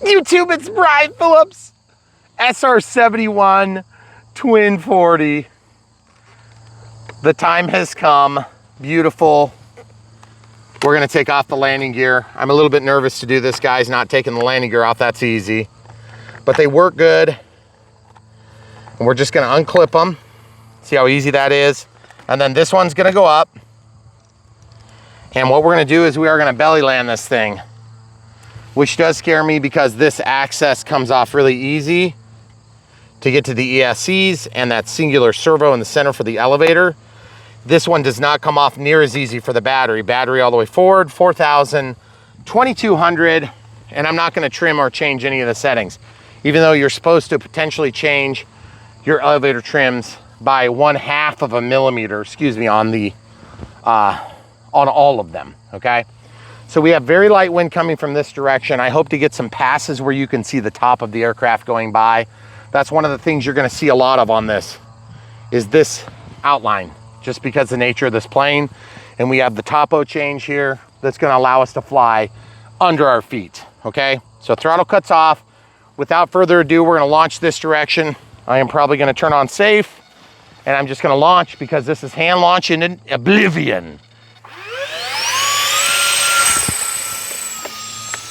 YouTube, it's Brian Phillips. SR-71 Twin 40. The time has come. Beautiful. We're gonna take off the landing gear. I'm a little bit nervous to do this, guys, not taking the landing gear off. That's easy. But they work good. And we're just gonna unclip them. See how easy that is? And then this one's gonna go up. And what we're gonna do is we are gonna belly land this thing, which does scare me because this access comes off really easy to get to the ESCs and that singular servo in the center for the elevator. This one does not come off near as easy for the battery. Battery all the way forward, 4,000, 2,200, and I'm not gonna trim or change any of the settings, even though you're supposed to potentially change your elevator trims by 1/2 of a millimeter, excuse me, on the, on all of them, okay? So we have very light wind coming from this direction. I hope to get some passes where you can see the top of the aircraft going by. That's one of the things you're gonna see a lot of on this, is this outline, just because the nature of this plane. And we have the topo change here that's gonna allow us to fly under our feet, okay? So throttle cuts off. Without further ado, we're gonna launch this direction. I am probably gonna turn on safe, and I'm just gonna launch because this is hand launching in oblivion.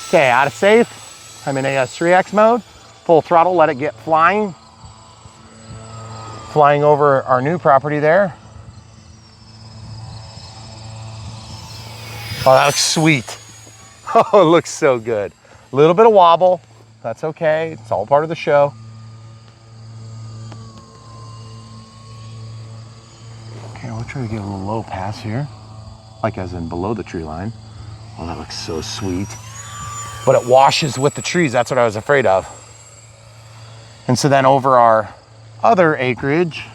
Okay, out of safe. I'm in AS 3X mode. Full throttle, let it get flying. Flying over our new property there. Oh, that looks sweet. Oh, it looks so good. A little bit of wobble, that's okay. It's all part of the show. Okay, we'll try to get a little low pass here, like as in below the tree line. Oh, that looks so sweet. But it washes with the trees, that's what I was afraid of. And so then over our other acreage,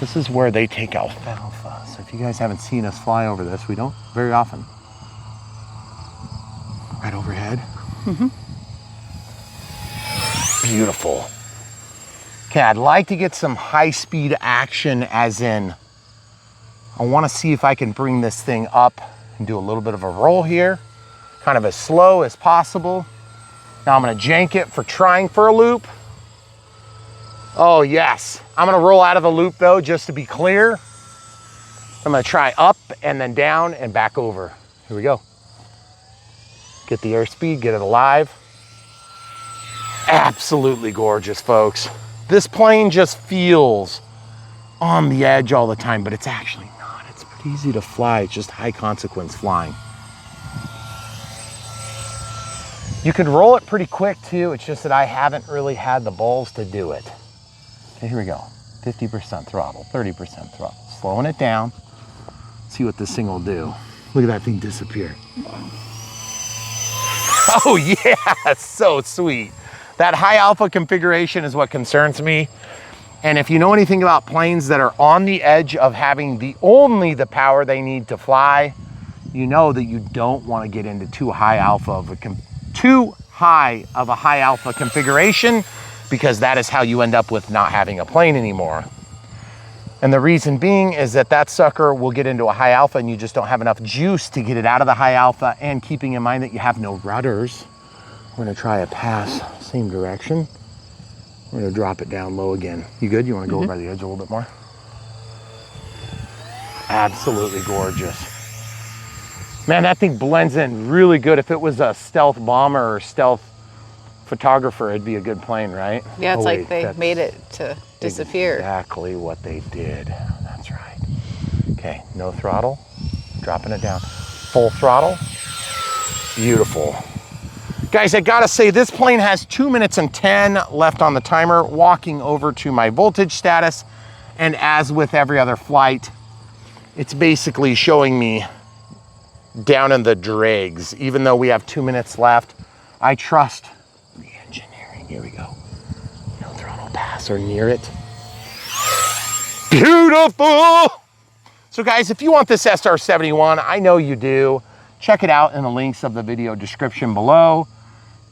this is where they take alfalfa. So if you guys haven't seen us fly over this, we don't very often. Right overhead. Mm-hmm. Beautiful. Okay, I'd like to get some high-speed action, as in, I wanna see if I can bring this thing up and do a little bit of a roll here, kind of as slow as possible. Now I'm gonna jank it for trying for a loop. Oh yes, I'm gonna roll out of the loop though, just to be clear. I'm gonna try up and then down and back over. Here we go. Get the airspeed, get it alive. Absolutely gorgeous, folks. This plane just feels on the edge all the time, but it's actually not. It's pretty easy to fly. It's just high consequence flying. You can roll it pretty quick too. It's just that I haven't really had the balls to do it. Okay, here we go. 50% throttle, 30% throttle. Slowing it down. See what this thing will do. Look at that thing disappear. Oh yeah, so sweet. That high alpha configuration is what concerns me. And if you know anything about planes that are on the edge of having only the power they need to fly, you know that you don't want to get into too high of a high alpha configuration, because that is how you end up with not having a plane anymore. And the reason being is that sucker will get into a high alpha and you just don't have enough juice to get it out of the high alpha, and keeping in mind that you have no rudders. We're gonna try a pass, same direction. We're gonna drop it down low again. You good? You wanna go over by the edge a little bit more? Absolutely gorgeous. Man, that thing blends in really good. If it was a stealth bomber or stealth photographer, it'd be a good plane, right? Yeah, it's like they made it to disappear. Exactly what they did. That's right. Okay, no throttle, dropping it down. Full throttle, beautiful. Guys, I gotta say, this plane has 2 minutes and 10 left on the timer. Walking over to my voltage status, and as with every other flight, it's basically showing me down in the dregs. Even though we have 2 minutes left, I trust the engineering. Here we go. No throttle pass or near it. Beautiful! So guys, if you want this SR-71, I know you do, check it out in the links of the video description below.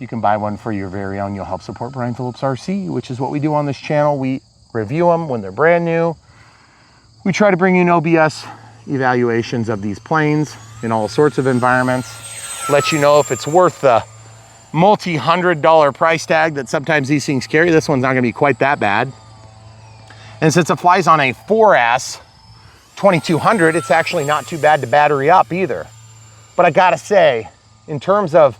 You can buy one for your very own. You'll help support Brian Phillips RC, which is what we do on this channel. We review them when they're brand new. We try to bring you no BS evaluations of these planes in all sorts of environments. Let you know if it's worth the multi-$100 price tag that sometimes these things carry. This one's not gonna be quite that bad. And since it flies on a 4S 2200, it's actually not too bad to battery up either. But I gotta say, in terms of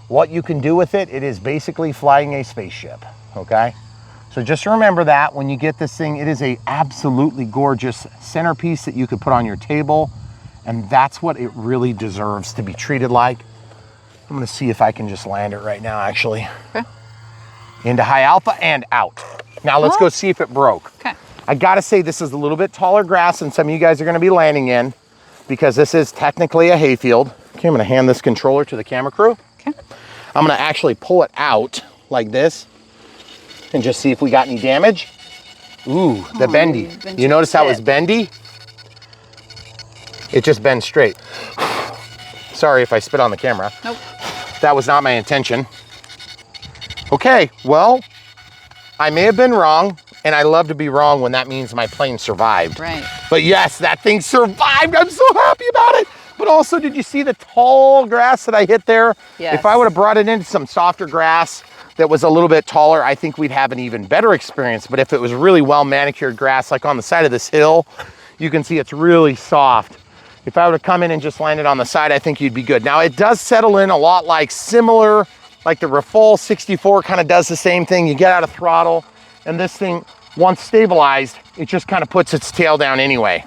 what you can do with it, it is basically flying a spaceship, okay? So just remember that when you get this thing, it is a absolutely gorgeous centerpiece that you could put on your table, and that's what it really deserves to be treated like. I'm gonna see if I can just land it right now, actually. Okay. Into high alpha and out. Now let's go see if it broke. Okay. I gotta say, this is a little bit taller grass than some of you guys are gonna be landing in, because this is technically a hayfield. Okay, I'm gonna hand this controller to the camera crew. Okay. I'm gonna actually pull it out like this and just see if we got any damage. Ooh, the bendy. You notice how it's bendy? It just bends straight. Sorry if I spit on the camera. Nope. That was not my intention. Okay, well, I may have been wrong, and I love to be wrong when that means my plane survived. Right. But yes, that thing survived. I'm so happy about it. But also, did you see the tall grass that I hit there? Yes. If I would have brought it into some softer grass that was a little bit taller, I think we'd have an even better experience. But if it was really well manicured grass, like on the side of this hill, you can see it's really soft. If I would have come in and just landed on the side, I think you'd be good. Now it does settle in a lot like similar, like the Rafale 64 kind of does the same thing. You get out of throttle, and this thing, once stabilized, it just kind of puts its tail down anyway.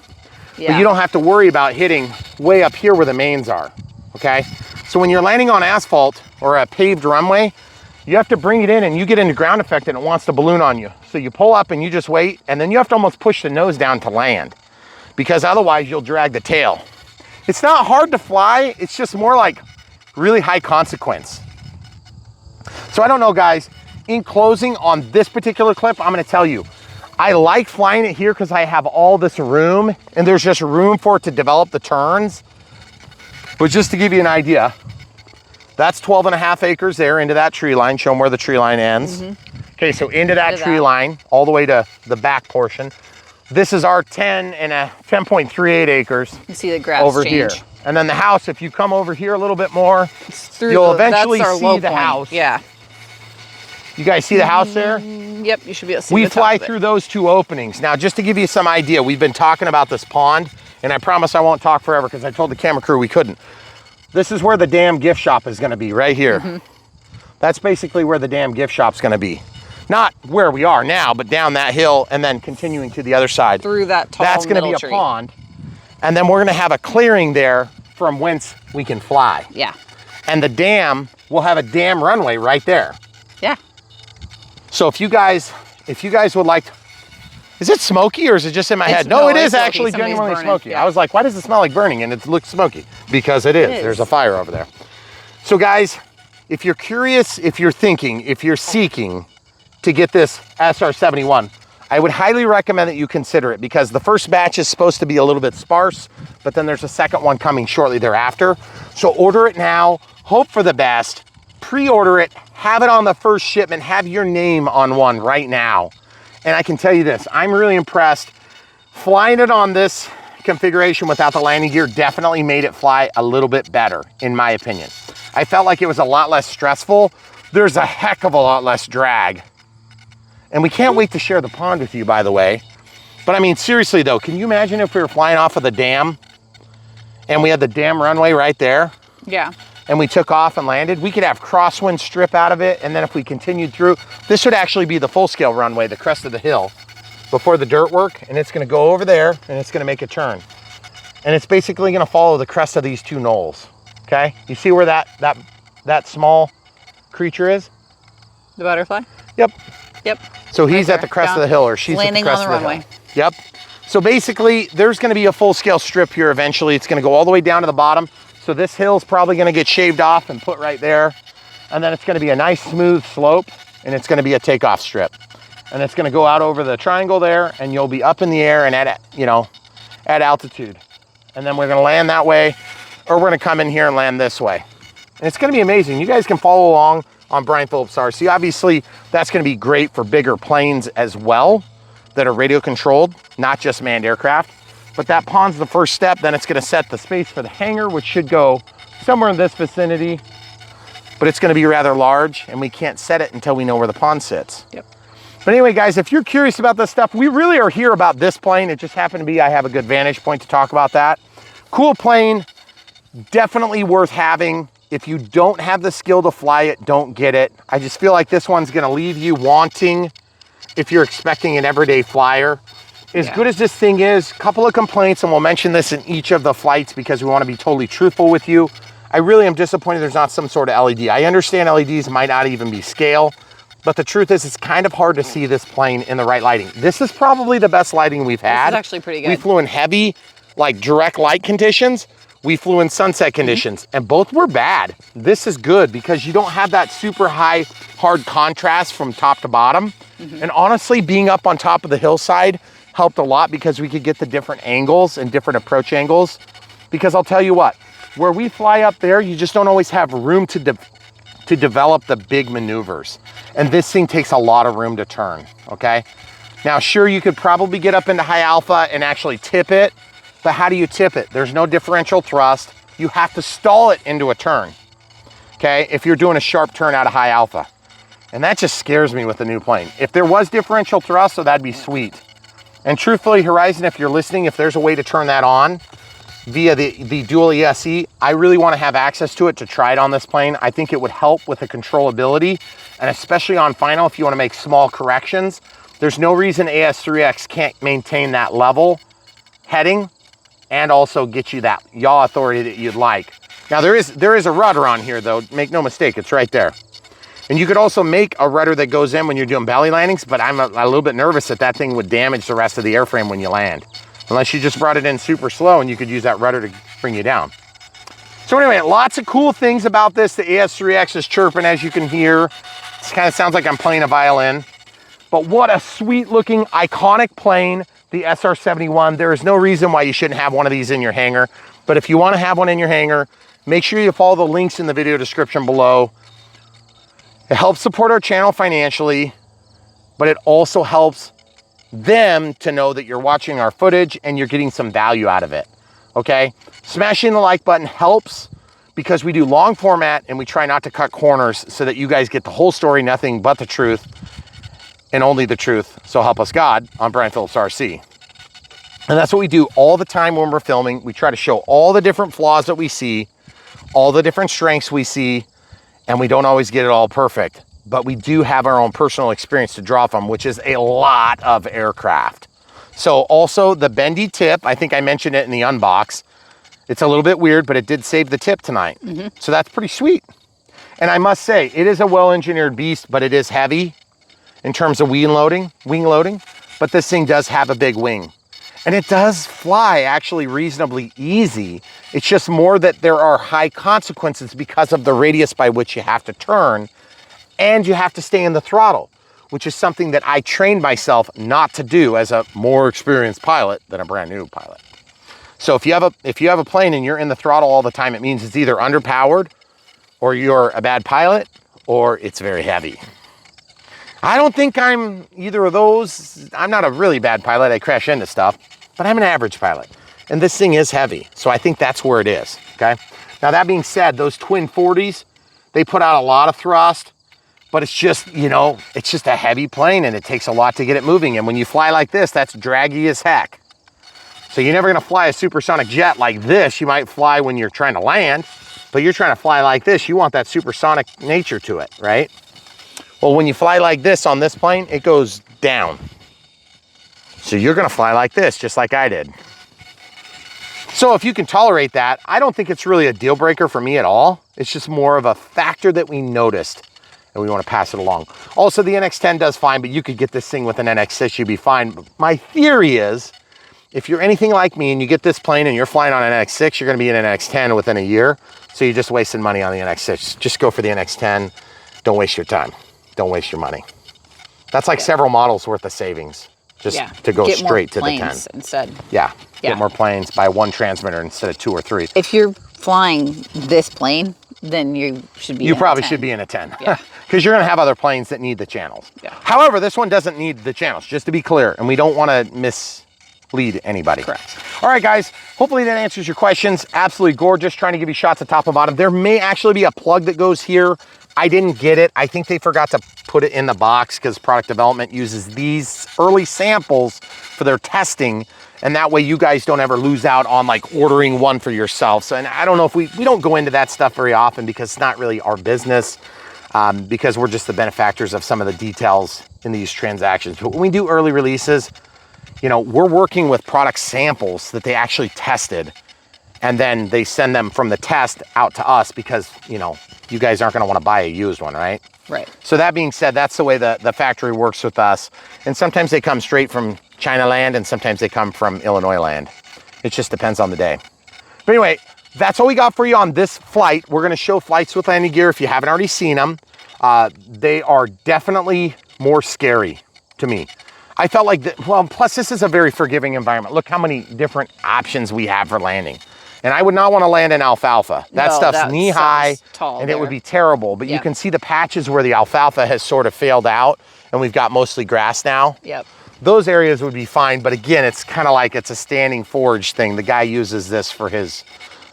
Yeah. But you don't have to worry about hitting way up here where the mains are, okay? So when you're landing on asphalt or a paved runway, you have to bring it in and you get into ground effect and it wants to balloon on you. So you pull up and you just wait, and then you have to almost push the nose down to land, because otherwise you'll drag the tail. It's not hard to fly, it's just more like really high consequence. So I don't know, guys, in closing on this particular clip, I'm gonna tell you, I like flying it here because I have all this room and there's just room for it to develop the turns. But just to give you an idea, that's 12.5 acres there into that tree line. Show them where the tree line ends. Okay, so into that tree line, all the way to the back portion. This is our 10.38 acres. You see the grass over change. here. And then the house, if you come over here a little bit more, you'll eventually see the house. Yeah. You guys see the house there? Yep, you should be able to see We the top fly of it. through those two openings. Now, just to give you some idea, we've been talking about this pond, and I promise I won't talk forever because I told the camera crew we couldn't. This is where the damn gift shop is gonna be, right here. That's basically where the damn gift shop's gonna be. Not where we are now, but down that hill and then continuing to the other side. Through that tall That's gonna be a tree. pond. And then we're gonna have a clearing there from whence we can fly. Yeah. And the dam, we'll have a dam runway right there. Yeah. So if you guys would like to, is it smoky or is it just in my head? No, it is smoky. actually Somebody's genuinely burning. smoky. Yeah. I was like, why does it smell like burning? And it looks smoky. Because it is. There's a fire over there. So guys, if you're curious, if you're thinking, if you're seeking to get this SR-71, I would highly recommend that you consider it, because the first batch is supposed to be a little bit sparse, but then there's a second one coming shortly thereafter. So order it now, hope for the best, pre-order it, have it on the first shipment, have your name on one right now. And I can tell you this, I'm really impressed. Flying it on this configuration without the landing gear definitely made it fly a little bit better, in my opinion. I felt like it was a lot less stressful. There's a heck of a lot less drag. And we can't wait to share the pond with you, by the way. But I mean, seriously though, can you imagine if we were flying off of the dam and we had the dam runway right there? Yeah. And we took off and landed? We could have crosswind strip out of it. And then if we continued through, this would actually be the full scale runway, the crest of the hill before the dirt work. And it's gonna go over there and it's gonna make a turn. And it's basically gonna follow the crest of these two knolls, okay? You see where that small creature is? The butterfly? Yep. Yep. So he's Right at the crest of the hill, or she's landing at the crest on the of the runway. hill. Yep. So basically, there's gonna be a full-scale strip here eventually. It's gonna go all the way down to the bottom. So this hill's probably gonna get shaved off and put right there. And then it's gonna be a nice smooth slope, and it's gonna be a takeoff strip. And it's gonna go out over the triangle there, and you'll be up in the air and at altitude. And then we're gonna land that way, or we're gonna come in here and land this way. And it's gonna be amazing. You guys can follow along on Brian Phillips RC. Obviously, that's gonna be great for bigger planes as well that are radio controlled, not just manned aircraft. But that pond's the first step. Then it's gonna set the space for the hangar, which should go somewhere in this vicinity. but it's gonna be rather large and we can't set it until we know where the pond sits. Yep. But anyway, guys, if you're curious about this stuff, we really are here about this plane. It just happened to be, I have a good vantage point to talk about that. Cool plane, definitely worth having. If you don't have the skill to fly it, don't get it. I just feel like this one's gonna leave you wanting if you're expecting an everyday flyer. As good as this thing is, couple of complaints, and we'll mention this in each of the flights because we wanna be totally truthful with you. I really am disappointed there's not some sort of LED. I understand LEDs might not even be scale, but the truth is it's kind of hard to see this plane in the right lighting. This is probably the best lighting we've had. This is actually pretty good. We flew in heavy, like direct light conditions. We flew in sunset conditions, and both were bad. This is good because you don't have that super high, hard contrast from top to bottom. And honestly, being up on top of the hillside helped a lot because we could get the different angles and different approach angles. Because I'll tell you what, where we fly up there, you just don't always have room to develop the big maneuvers. And this thing takes a lot of room to turn, okay? Now, sure, you could probably get up into high alpha and actually tip it, but how do you tip it? There's no differential thrust. You have to stall it into a turn, okay? If you're doing a sharp turn out of high alpha. And that just scares me with the new plane. If there was differential thrust, so that'd be sweet. And truthfully, Horizon, if you're listening, if there's a way to turn that on via the dual ESC, I really want to have access to it to try it on this plane. I think it would help with the controllability, and especially on final, if you want to make small corrections. There's no reason AS3X can't maintain that level heading and also get you that yaw authority that you'd like. Now, there is a rudder on here, though. Make no mistake, it's right there. And you could also make a rudder that goes in when you're doing belly landings, but I'm a little bit nervous that thing would damage the rest of the airframe when you land. Unless you just brought it in super slow and you could use that rudder to bring you down. So anyway, lots of cool things about this. The AS3X is chirping, as you can hear. It kind of sounds like I'm playing a violin. But what a sweet looking, iconic plane, the SR-71. There is no reason why you shouldn't have one of these in your hangar. But if you want to have one in your hangar, make sure you follow the links in the video description below. It helps support our channel financially, but it also helps them to know that you're watching our footage and you're getting some value out of it, okay? Smashing the like button helps because we do long format and we try not to cut corners so that you guys get the whole story, nothing but the truth and only the truth. So help us God on Brian Phillips RC. And that's what we do all the time when we're filming. We try to show all the different flaws that we see, all the different strengths we see, and we don't always get it all perfect, but we do have our own personal experience to draw from, which is a lot of aircraft. So also the bendy tip, I think I mentioned it in the unbox. It's a little bit weird, but it did save the tip tonight. So that's pretty sweet. And I must say, it is a well-engineered beast, but it is heavy in terms of wing loading, but this thing does have a big wing. And it does fly actually reasonably easy. It's just more that there are high consequences because of the radius by which you have to turn, and you have to stay in the throttle, which is something that I trained myself not to do as a more experienced pilot than a brand new pilot. So if you have a plane and you're in the throttle all the time, it means it's either underpowered, or you're a bad pilot, or it's very heavy. I don't think I'm either of those. I'm not a really bad pilot. I crash into stuff, but I'm an average pilot. And this thing is heavy. So I think that's where it is, okay? Now that being said, those twin 40s, they put out a lot of thrust, but it's just, you know, it's just a heavy plane and it takes a lot to get it moving. And when you fly like this, that's draggy as heck. So you're never gonna fly a supersonic jet like this. You might fly when you're trying to land, but you're trying to fly like this. You want that supersonic nature to it, right? Well, when you fly like this on this plane, it goes down. So you're gonna fly like this, just like I did. So if you can tolerate that, I don't think it's really a deal breaker for me at all. It's just more of a factor that we noticed and we wanna pass it along. Also, the NX-10 does fine, but you could get this thing with an NX-6, you'd be fine. But my theory is, if you're anything like me and you get this plane and you're flying on an NX-6, you're gonna be in an NX-10 within a year. So you're just wasting money on the NX-6. Just go for the NX-10. Don't waste your time. Don't waste your money. That's like several models worth of savings just to go straight to the 10 instead. Yeah, get more planes, buy one transmitter instead of 2 or 3. If you're flying this plane, then you should be You probably should be in a 10. Yeah. Because you're gonna have other planes that need the channels. Yeah. However, this one doesn't need the channels, just to be clear, and we don't wanna lead anybody. Correct. All right, guys, hopefully that answers your questions. Absolutely gorgeous, trying to give you shots of top and bottom. There may actually be a plug that goes here. I didn't get it. I think they forgot to put it in the box because product development uses these early samples for their testing. And that way you guys don't ever lose out on like ordering one for yourself. So, and I don't know if we don't go into that stuff very often because it's not really our business, because we're just the benefactors of some of the details in these transactions. But when we do early releases, you know, we're working with product samples that they actually tested, and then they send them from the test out to us because, you know, you guys aren't gonna wanna buy a used one, right? Right. So that being said, that's the way the factory works with us. And sometimes they come straight from China land and sometimes they come from Illinois land. It just depends on the day. But anyway, that's all we got for you on this flight. We're gonna show flights with landing gear if you haven't already seen them. They are definitely more scary to me. I felt like, well, plus this is a very forgiving environment. Look how many different options we have for landing. And I would not want to land in alfalfa. That stuff's knee high and it would be terrible. But you can see the patches where the alfalfa has sort of failed out and we've got mostly grass now. Yep. Those areas would be fine. But again, it's kind of like it's a standing forage thing. The guy uses this for his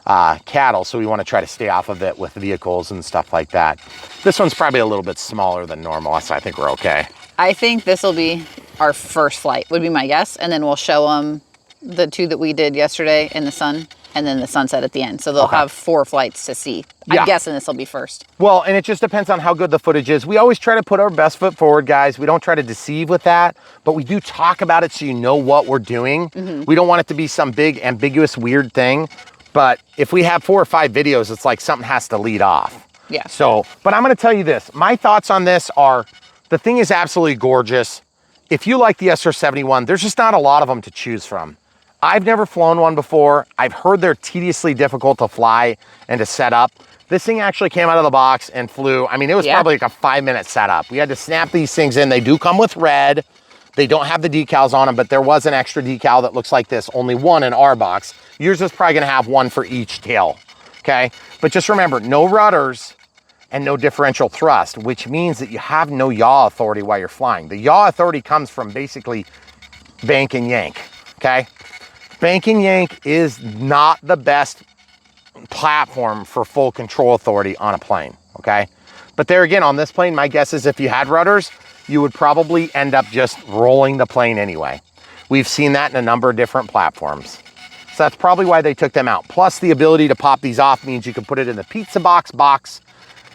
cattle, so we want to try to stay off of it with vehicles and stuff like that. This one's probably a little bit smaller than normal, so I think we're okay. I think this will be our first flight, would be my guess. And then we'll show them the two that we did yesterday in the sun and then the sunset at the end. So they'll have 4 flights to see. I'm guessing this will be first. Well, and it just depends on how good the footage is. We always try to put our best foot forward, guys. We don't try to deceive with that, but we do talk about it so you know what we're doing. We don't want it to be some big, ambiguous, weird thing. But if we have 4 or 5 videos, it's like something has to lead off. Yeah. So, but I'm gonna tell you this. My thoughts on this are, the thing is absolutely gorgeous. If you like the SR-71, there's just not a lot of them to choose from. I've never flown one before. I've heard they're tediously difficult to fly and to set up. This thing actually came out of the box and flew. I mean, it was probably like a 5-minute setup. We had to snap these things in. They do come with red. They don't have the decals on them, but there was an extra decal that looks like this, only one in our box. Yours is probably gonna have one for each tail, okay? But just remember, no rudders and no differential thrust, which means that you have no yaw authority while you're flying. The yaw authority comes from basically bank and yank, okay? Bank and yank is not the best platform for full control authority on a plane, okay? But there again, on this plane, my guess is if you had rudders, you would probably end up just rolling the plane anyway. We've seen that in a number of different platforms. So that's probably why they took them out. Plus the ability to pop these off means you can put it in the pizza box,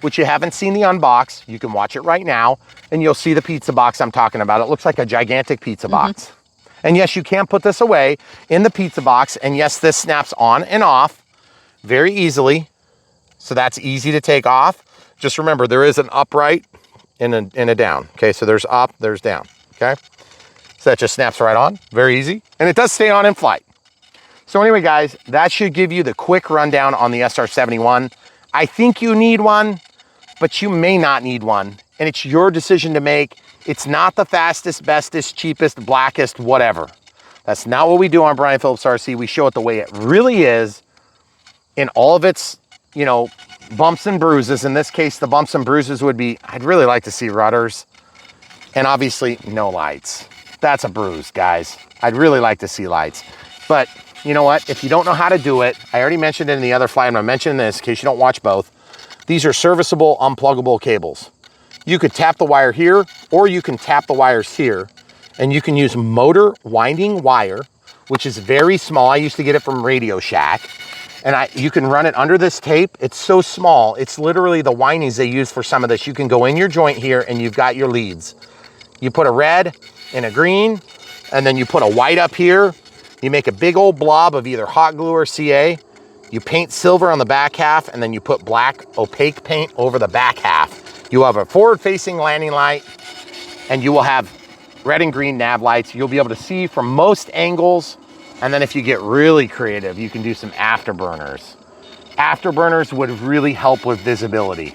which you haven't seen the unbox. You can watch it right now and you'll see the pizza box I'm talking about. It looks like a gigantic pizza box. And yes, you can put this away in the pizza box. And yes, this snaps on and off very easily. So that's easy to take off. Just remember, there is an upright and a down. Okay, so there's up, there's down, okay? So that just snaps right on, very easy. And it does stay on in flight. So anyway, guys, that should give you the quick rundown on the SR-71. I think you need one, but you may not need one. And it's your decision to make. It's not the fastest, bestest, cheapest, blackest, whatever. That's not what we do on Brian Phillips RC. We show it the way it really is in all of its, you know, bumps and bruises. In this case, the bumps and bruises would be, I'd really like to see rudders and obviously no lights. That's a bruise, guys. I'd really like to see lights. But you know what? If you don't know how to do it, I already mentioned it in the other flight. I'm gonna mention this in case you don't watch both. These are serviceable, unpluggable cables. You could tap the wire here, or you can tap the wires here, and you can use motor winding wire, which is very small. I used to get it from Radio Shack, and you can run it under this tape. It's so small. It's literally the windings they use for some of this. You can go in your joint here, and you've got your leads. You put a red and a green, and then you put a white up here. You make a big old blob of either hot glue or CA. You paint silver on the back half, and then you put black opaque paint over the back half. You have a forward-facing landing light, and you will have red and green nav lights. You'll be able to see from most angles, and then if you get really creative, you can do some afterburners. Afterburners would really help with visibility.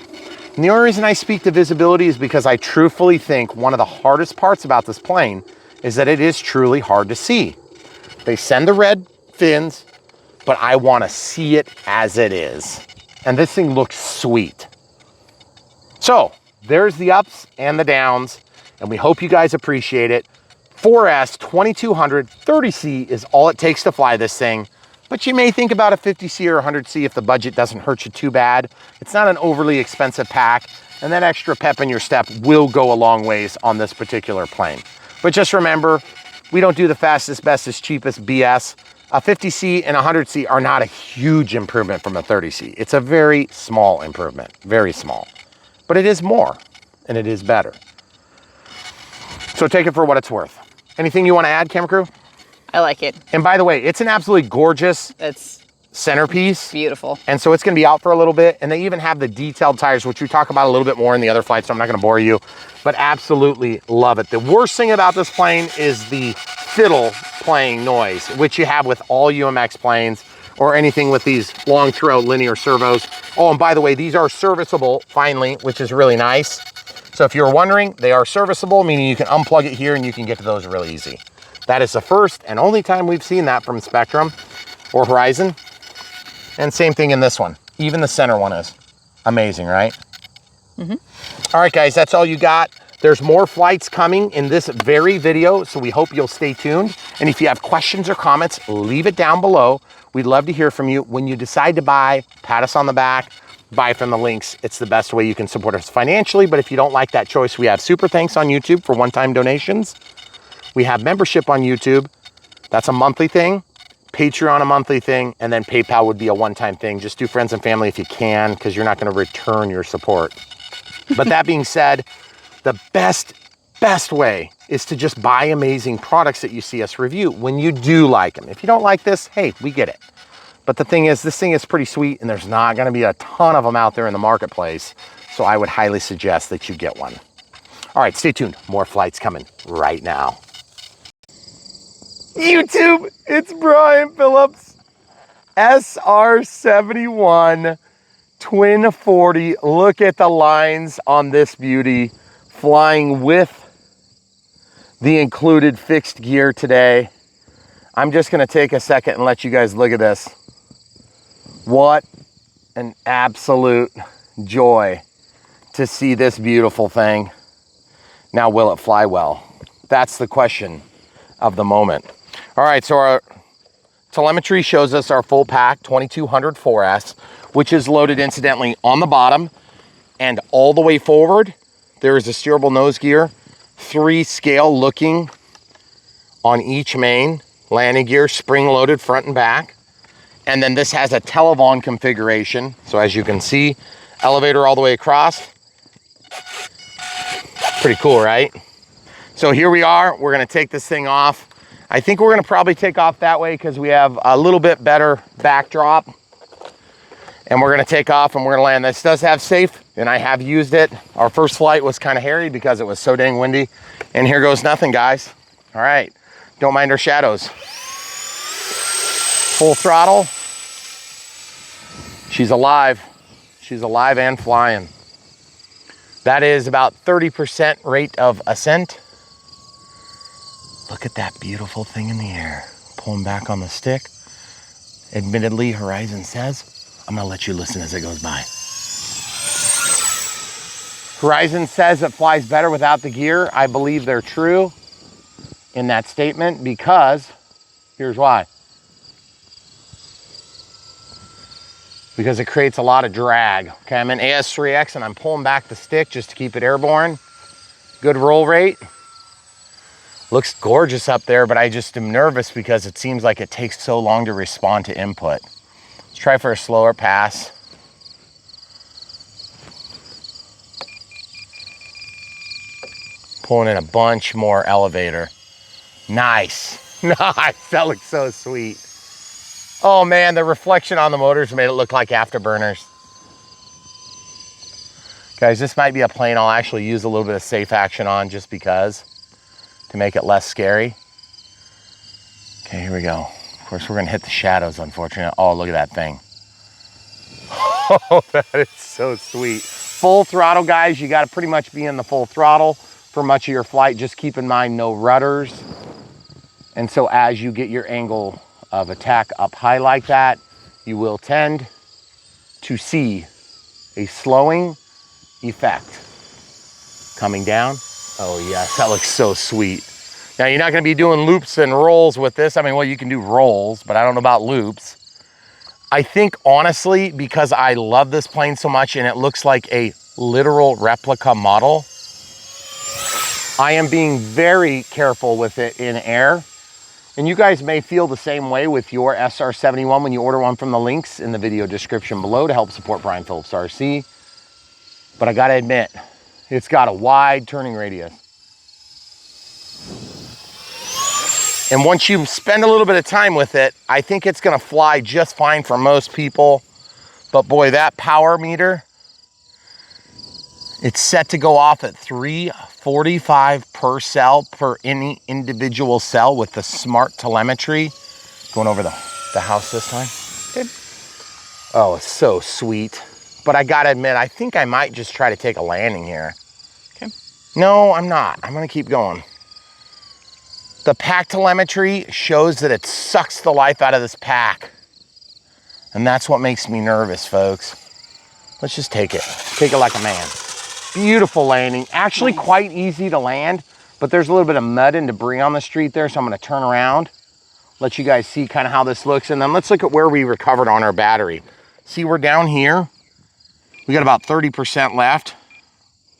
And the only reason I speak to visibility is because I truthfully think one of the hardest parts about this plane is that it is truly hard to see. They send the red fins, but I want to see it as it is. And this thing looks sweet. So there's the ups and the downs, and we hope you guys appreciate it. 4S 2200 30C is all it takes to fly this thing. But you may think about a 50C or 100C if the budget doesn't hurt you too bad. It's not an overly expensive pack, and that extra pep in your step will go a long ways on this particular plane. But just remember, we don't do the fastest, bestest, cheapest BS. A 50C and a 100C are not a huge improvement from a 30C. It's a very small improvement, very small. But it is more, and it is better. So take it for what it's worth. Anything you want to add, camera crew? I like it. And by the way, it's an absolutely gorgeous It's centerpiece. beautiful. And so it's going to be out for a little bit. And they even have the detailed tires, which we talk about a little bit more in the other flights, so I'm not going to bore you. But absolutely love it. The worst thing about this plane is the fiddle playing noise, which you have with all UMX planes or anything with these long throw linear servos. Oh, and by the way, these are serviceable finally, which is really nice. So if you're wondering, they are serviceable, meaning you can unplug it here and you can get to those really easy. That is the first and only time we've seen that from Spectrum or Horizon. And same thing in this one. Even the center one is amazing, right? Mm-hmm. All right, guys, that's all you got. There's more flights coming in this very video, so we hope you'll stay tuned. And if you have questions or comments, leave it down below. We'd love to hear from you. When you decide to buy, pat us on the back, buy from the links. It's the best way you can support us financially. But if you don't like that choice, we have Super Thanks on YouTube for one-time donations. We have membership on YouTube. That's a monthly thing. Patreon a monthly thing, and then PayPal would be a one-time thing. Just do friends and family if you can, because you're not going to return your support. But that being said, the best way is to just buy amazing products that you see us review when you do like them. If you don't like this, hey, we get it. But the thing is, this thing is pretty sweet, and there's not going to be a ton of them out there in the marketplace. So I would highly suggest that you get one. All right, stay tuned. More flights coming right now. YouTube, it's Brian Phillips. SR-71 Twin 40. Look at the lines on this beauty. Flying with the included fixed gear today. I'm just gonna take a second and let you guys look at this. What an absolute joy to see this beautiful thing. Now, will it fly well? That's the question of the moment. All right, so our telemetry shows us our full pack 2200 4S, which is loaded incidentally on the bottom and all the way forward. There is a steerable nose gear, 3 scale looking on each main, landing gear, spring loaded front and back. And then this has a Televon configuration. So as you can see, elevator all the way across. Pretty cool, right? So here we are, we're gonna take this thing off. I think we're gonna probably take off that way because we have a little bit better backdrop. And we're gonna take off and we're gonna land. This does have safe, and I have used it. Our first flight was kind of hairy because it was so dang windy. And here goes nothing, guys. All right, don't mind our shadows. Full throttle. She's alive. She's alive and flying. That is about 30% rate of ascent. Look at that beautiful thing in the air. Pulling back on the stick. Admittedly, Horizon says, I'm gonna let you listen as it goes by. Horizon says it flies better without the gear. I believe they're true in that statement because, here's why. Because it creates a lot of drag. Okay, I'm in AS3X and I'm pulling back the stick just to keep it airborne. Good roll rate. Looks gorgeous up there, but I just am nervous because it seems like it takes so long to respond to input. Let's try for a slower pass. Pulling in a bunch more elevator. Nice, nice, that looks so sweet. Oh man, the reflection on the motors made it look like afterburners. Guys, this might be a plane I'll actually use a little bit of safe action on just because, to make it less scary. Okay, here we go. Of course, we're gonna hit the shadows, unfortunately. Oh, look at that thing. Oh, that is so sweet. Full throttle, guys. You gotta pretty much be in the full throttle for much of your flight. Just keep in mind, no rudders. And so as you get your angle of attack up high like that, you will tend to see a slowing effect coming down. Oh yes, that looks so sweet. Now, you're not gonna be doing loops and rolls with this. I mean, well, you can do rolls, but I don't know about loops. I think, honestly, because I love this plane so much and it looks like a literal replica model, I am being very careful with it in air. And you guys may feel the same way with your SR-71 when you order one from the links in the video description below to help support Brian Phillips RC. But I gotta admit, it's got a wide turning radius. And once you spend a little bit of time with it, I think it's gonna fly just fine for most people. But boy, that power meter, it's set to go off at 345 per cell per any individual cell with the smart telemetry. Going over the house this time. Good. Oh, it's so sweet. But I gotta admit, I think I might just try to take a landing here. Okay. No, I'm not. I'm gonna keep going. The pack telemetry shows that it sucks the life out of this pack. And that's what makes me nervous, folks. Let's just take it. Take it like a man. Beautiful landing. Actually quite easy to land, but there's a little bit of mud and debris on the street there, so I'm gonna turn around, let you guys see kind of how this looks, and then let's look at where we recovered on our battery. See, we're down here. We got about 30% left,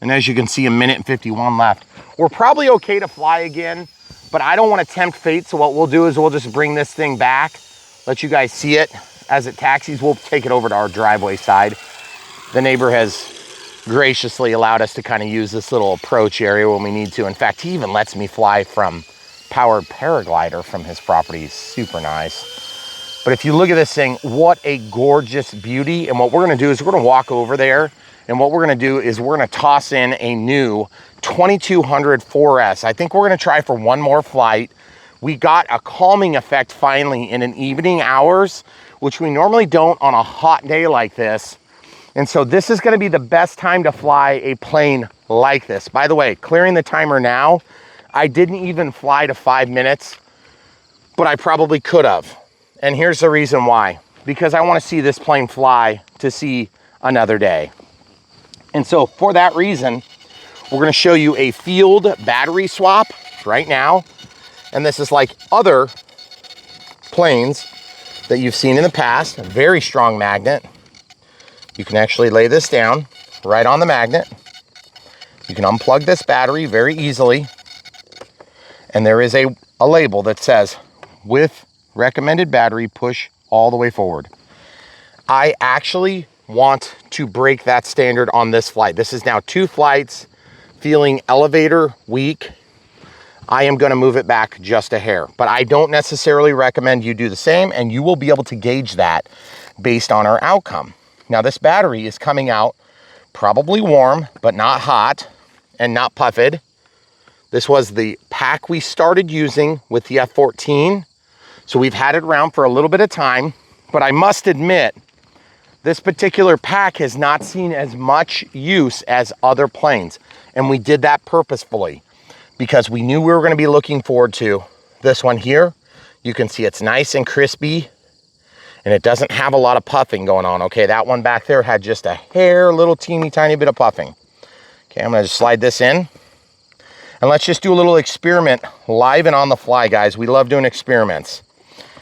and as you can see, 1:51 left. We're probably okay to fly again, but I don't want to tempt fate, so what we'll do is we'll just bring this thing back, let you guys see it. As it taxis, we'll take it over to our driveway side. The neighbor has graciously allowed us to kind of use this little approach area when we need to. In fact, he even lets me fly from powered paraglider from his property. Super nice. But if you look at this thing, what a gorgeous beauty. And what we're gonna do is we're gonna walk over there, and what we're gonna do is we're gonna toss in a new 2200 4S. I think we're gonna try for one more flight. We got a calming effect finally in an evening hours, which we normally don't on a hot day like this. And so this is gonna be the best time to fly a plane like this. By the way, clearing the timer now, I didn't even fly to 5 minutes, but I probably could have. And here's the reason why. Because I wanna see this plane fly to see another day. And so for that reason, we're gonna show you a field battery swap right now. And this is like other planes that you've seen in the past, a very strong magnet. You can actually lay this down right on the magnet. You can unplug this battery very easily. And there is a label that says, with recommended battery, push all the way forward. I actually want to break that standard on this flight. This is now 2 flights, feeling elevator weak. I am gonna move it back just a hair, but I don't necessarily recommend you do the same, and you will be able to gauge that based on our outcome. Now this battery is coming out probably warm, but not hot and not puffed. This was the pack we started using with the F-14. So we've had it around for a little bit of time, but I must admit, this particular pack has not seen as much use as other planes. And we did that purposefully because we knew we were gonna be looking forward to this one here. You can see it's nice and crispy, and it doesn't have a lot of puffing going on. Okay, that one back there had just a hair, little teeny tiny bit of puffing. Okay, I'm gonna just slide this in. And let's just do a little experiment live and on the fly, guys. We love doing experiments.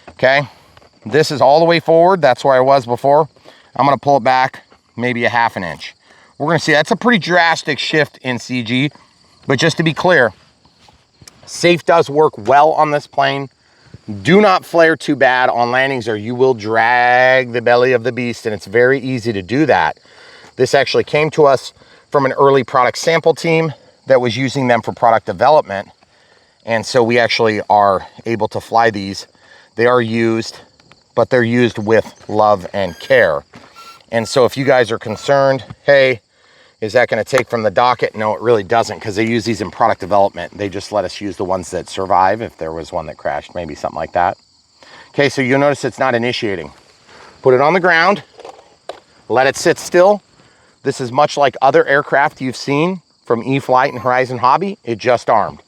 Okay, this is all the way forward. That's where I was before. I'm gonna pull it back maybe a ½ an inch. We're gonna see that's a pretty drastic shift in CG, but just to be clear, safe does work well on this plane. Do not flare too bad on landings or you will drag the belly of the beast, and it's very easy to do that. This actually came to us from an early product sample team that was using them for product development. And so we actually are able to fly these. They are used, but they're used with love and care. And so if you guys are concerned, hey, is that gonna take from the docket? No, it really doesn't, because they use these in product development. They just let us use the ones that survive if there was one that crashed, maybe something like that. Okay, so you'll notice it's not initiating. Put it on the ground, let it sit still. This is much like other aircraft you've seen from E-flite and Horizon Hobby. It just armed.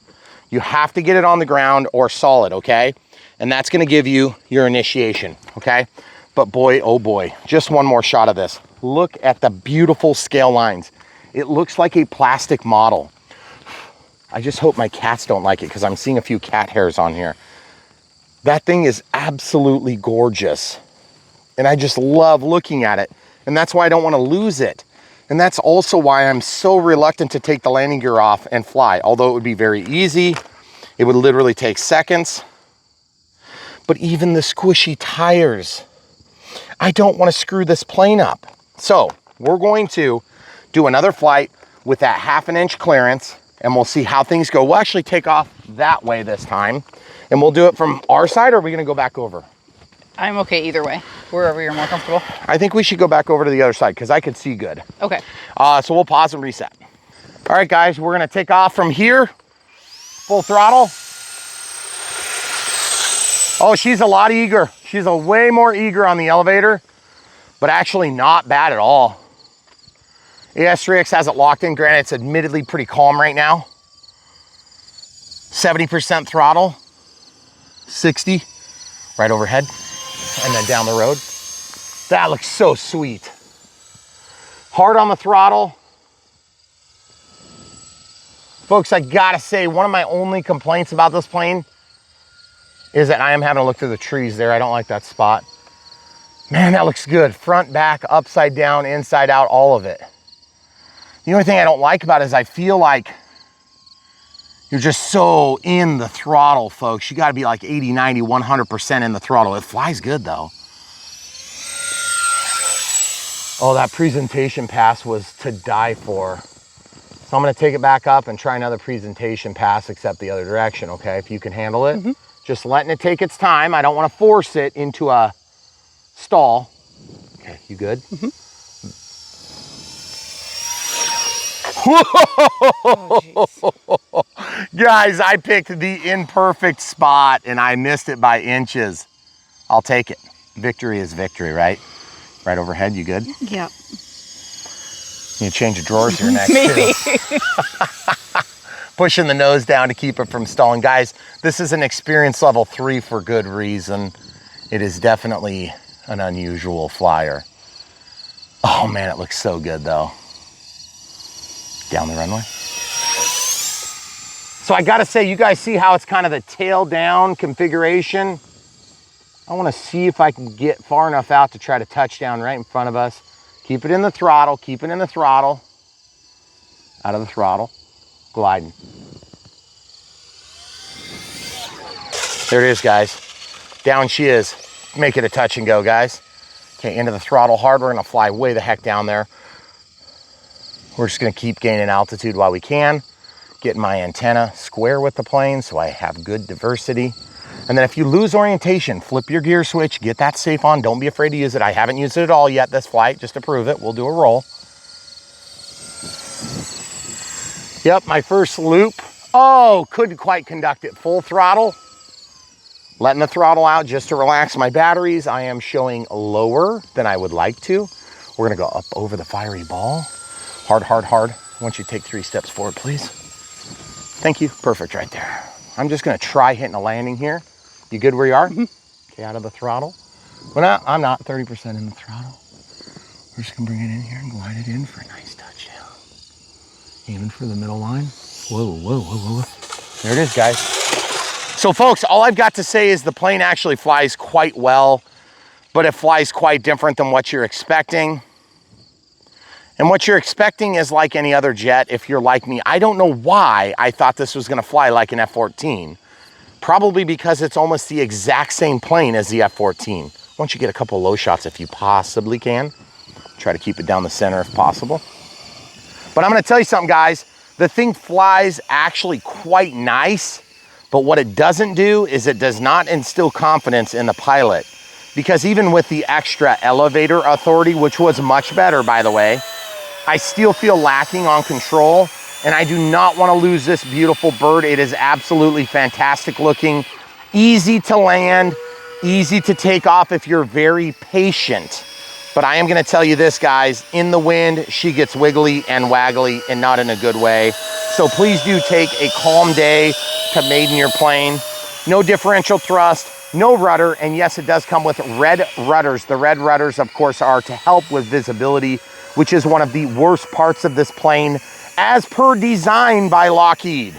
You have to get it on the ground or solid, okay? And that's gonna give you your initiation, okay? But boy, oh boy, just one more shot of this. Look at the beautiful scale lines. It looks like a plastic model. I just hope my cats don't like it because I'm seeing a few cat hairs on here. That thing is absolutely gorgeous. And I just love looking at it. And that's why I don't want to lose it. And that's also why I'm so reluctant to take the landing gear off and fly. Although it would be very easy. It would literally take seconds. But even the squishy tires, I don't want to screw this plane up. So we're going to do another flight with that 1/2 inch clearance, and we'll see how things go. We'll actually take off that way this time, and we'll do it from our side, or are we gonna go back over? I'm okay either way, wherever you're more comfortable. I think we should go back over to the other side because I could see good. Okay. So we'll pause and reset. All right, guys, we're gonna take off from here, full throttle. Oh, she's a lot eager. She's a way more eager on the elevator, but actually not bad at all. AS3X has it locked in. Granted, it's admittedly pretty calm right now. 70% throttle, 60 right overhead, and then down the road. That looks so sweet. Hard on the throttle. Folks, I gotta say, one of my only complaints about this plane is that I am having to look through the trees there. I don't like that spot. Man, that looks good. Front, back, upside down, inside out, all of it. The only thing I don't like about it is I feel like you're just so in the throttle, folks. You gotta be like 80, 90, 100% in the throttle. It flies good though. Oh, that presentation pass was to die for. So I'm gonna take it back up and try another presentation pass, except the other direction, okay? If you can handle it. Just letting it take its time. I don't wanna force it into a stall. Okay, you good? Oh, guys, I picked the imperfect spot and I missed it by inches. I'll take it. Victory is victory, right? Right overhead, you good? Yep. You change the drawers here next. Maybe. Pushing the nose down to keep it from stalling. Guys, this is an experience level 3 for good reason. It is definitely an unusual flyer. Oh man, it looks so good though. Down the runway. So I gotta say, you guys see how it's kind of the tail down configuration? I wanna see if I can get far enough out to try to touch down right in front of us. Keep it in the throttle, keep it in the throttle. Out of the throttle, gliding. There it is, guys. Down she is. Make it a touch and go, guys. Okay, into the throttle hard. We're gonna fly way the heck down there. We're just gonna keep gaining altitude while we can, getting my antenna square with the plane so I have good diversity. And then if you lose orientation, flip your gear switch, get that safe on. Don't be afraid to use it. I haven't used it at all yet this flight, just to prove it. We'll do a roll. Yep, my first loop. Oh, couldn't quite conduct it. Full throttle. Letting the throttle out just to relax my batteries. I am showing lower than I would like to. We're gonna go up over the fiery ball. Hard, hard, hard. I want you to take 3 steps forward, please. Thank you, perfect right there. I'm just gonna try hitting a landing here. You good where you are? Okay, out of the throttle. Well, I'm not 30% in the throttle. We're just gonna bring it in here and glide it in for a nice touchdown. Aiming for the middle line. Whoa, whoa, whoa, whoa. There it is, guys. So folks, all I've got to say is the plane actually flies quite well, but it flies quite different than what you're expecting. And what you're expecting is like any other jet, if you're like me. I don't know why I thought this was gonna fly like an F-14. Probably because it's almost the exact same plane as the F-14. Why don't you get a couple low shots if you possibly can. Try to keep it down the center if possible. But I'm gonna tell you something, guys. The thing flies actually quite nice, but what it doesn't do is it does not instill confidence in the pilot. Because even with the extra elevator authority, which was much better, by the way, I still feel lacking on control, and I do not want to lose this beautiful bird. It is absolutely fantastic looking, easy to land, easy to take off if you're very patient. But I am going to tell you this, guys, in the wind, she gets wiggly and waggly and not in a good way. So please do take a calm day to maiden your plane. No differential thrust, no rudder, and yes, it does come with red rudders. The red rudders, of course, are to help with visibility, which is one of the worst parts of this plane, as per design by Lockheed.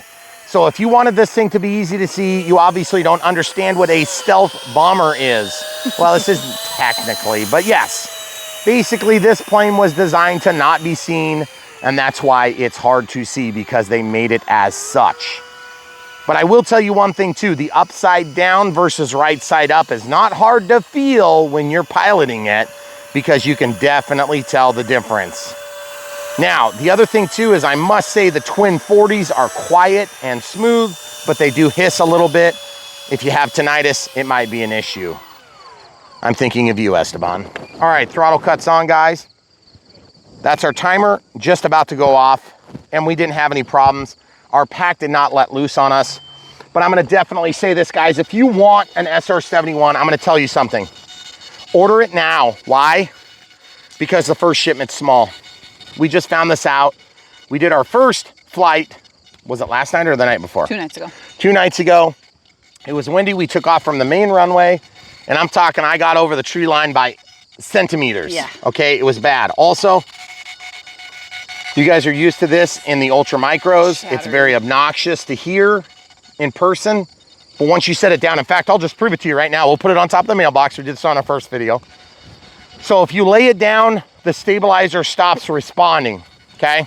So if you wanted this thing to be easy to see, you obviously don't understand what a stealth bomber is. Well, this isn't technically, but yes. Basically, this plane was designed to not be seen, and that's why it's hard to see, because they made it as such. But I will tell you one thing too, the upside down versus right side up is not hard to feel when you're piloting it, because you can definitely tell the difference. Now, the other thing too is I must say the twin 40s are quiet and smooth, but they do hiss a little bit. If you have tinnitus, it might be an issue. I'm thinking of you, Esteban. All right, throttle cuts on, guys. That's our timer, just about to go off, and we didn't have any problems. Our pack did not let loose on us. But I'm gonna definitely say this, guys, if you want an SR-71, I'm gonna tell you something. Order it now. Why? Because the first shipment's small. We just found this out. We did our first flight, was it last night or the night before? 2 nights ago. 2 nights ago. It was windy. We took off from the main runway, and I'm talking, I got over the tree line by centimeters. Yeah. Okay, it was bad. Also, you guys are used to this in the ultra micros. Shattered. It's very obnoxious to hear in person, but once you set it down, in fact, I'll just prove it to you right now. We'll put it on top of the mailbox. We did this on our first video. So if you lay it down, the stabilizer stops responding, okay?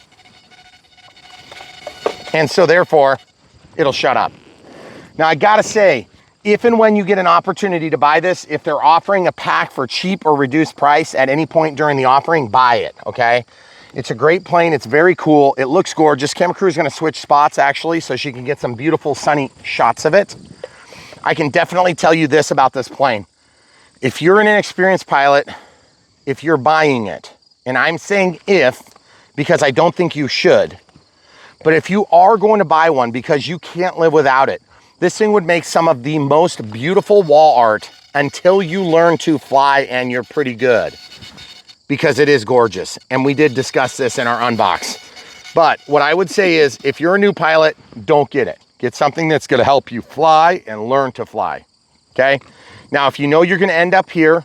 And so therefore, it'll shut up. Now I gotta say, if and when you get an opportunity to buy this, if they're offering a pack for cheap or reduced price at any point during the offering, buy it, okay? It's a great plane, it's very cool, it looks gorgeous. Camera crew is gonna switch spots actually, so she can get some beautiful sunny shots of it. I can definitely tell you this about this plane. If you're an inexperienced pilot, if you're buying it, and I'm saying if, because I don't think you should, but if you are going to buy one because you can't live without it, this thing would make some of the most beautiful wall art until you learn to fly and you're pretty good, because it is gorgeous. And we did discuss this in our unbox. But what I would say is, if you're a new pilot, don't get it. Get something that's gonna help you fly and learn to fly, okay? Now, if you know you're gonna end up here,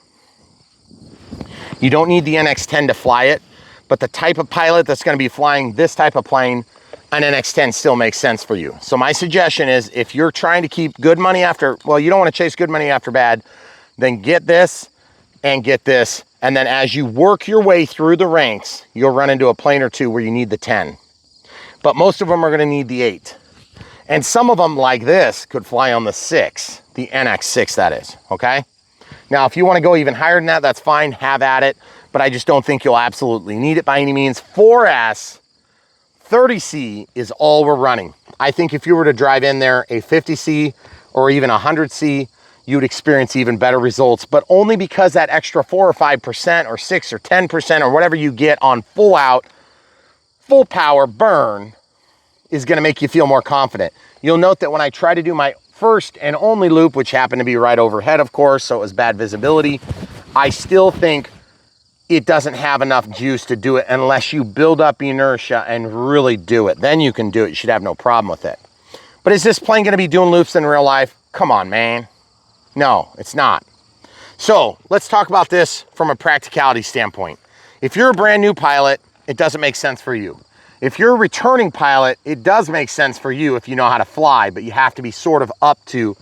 you don't need the NX-10 to fly it, but the type of pilot that's gonna be flying this type of plane, an NX-10 still makes sense for you. So my suggestion is, if you're trying to keep good money after, well, you don't wanna chase good money after bad, then get this and get this. And then as you work your way through the ranks, you'll run into a plane or two where you need the 10. But most of them are gonna need the 8. And some of them, like this, could fly on the 6, the NX-6 that is, okay? Now, if you wanna go even higher than that, that's fine, have at it, but I just don't think you'll absolutely need it by any means. 4S 30C is all we're running. I think if you were to drive in there a 50C or even a 100C, you'd experience even better results, but only because that extra 4 or 5% or 6 or 10% or whatever you get on full out, full power burn is gonna make you feel more confident. You'll note that when I try to do my first and only loop, which happened to be right overhead, of course, so it was bad visibility, I still think it doesn't have enough juice to do it unless you build up inertia and really do it. Then you can do it, you should have no problem with it. But is this plane gonna be doing loops in real life? Come on, man. No, it's not. So let's talk about this from a practicality standpoint. If you're a brand new pilot, it doesn't make sense for you. If you're a returning pilot, it does make sense for you if you know how to fly, but you have to be sort of up to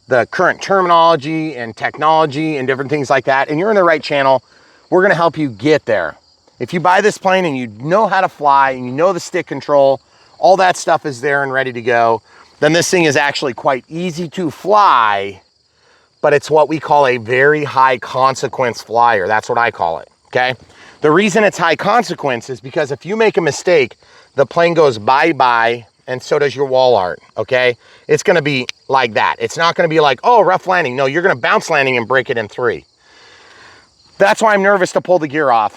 the current terminology and technology and different things like that, and you're in the right channel. We're gonna help you get there. If you buy this plane and you know how to fly and you know the stick control, all that stuff is there and ready to go, then this thing is actually quite easy to fly, but it's what we call a very high consequence flyer. That's what I call it, okay? The reason it's high consequence is because if you make a mistake, the plane goes bye-bye, and so does your wall art, okay? It's gonna be like that. It's not gonna be like, oh, rough landing. No, you're gonna bounce landing and break it in 3. That's why I'm nervous to pull the gear off,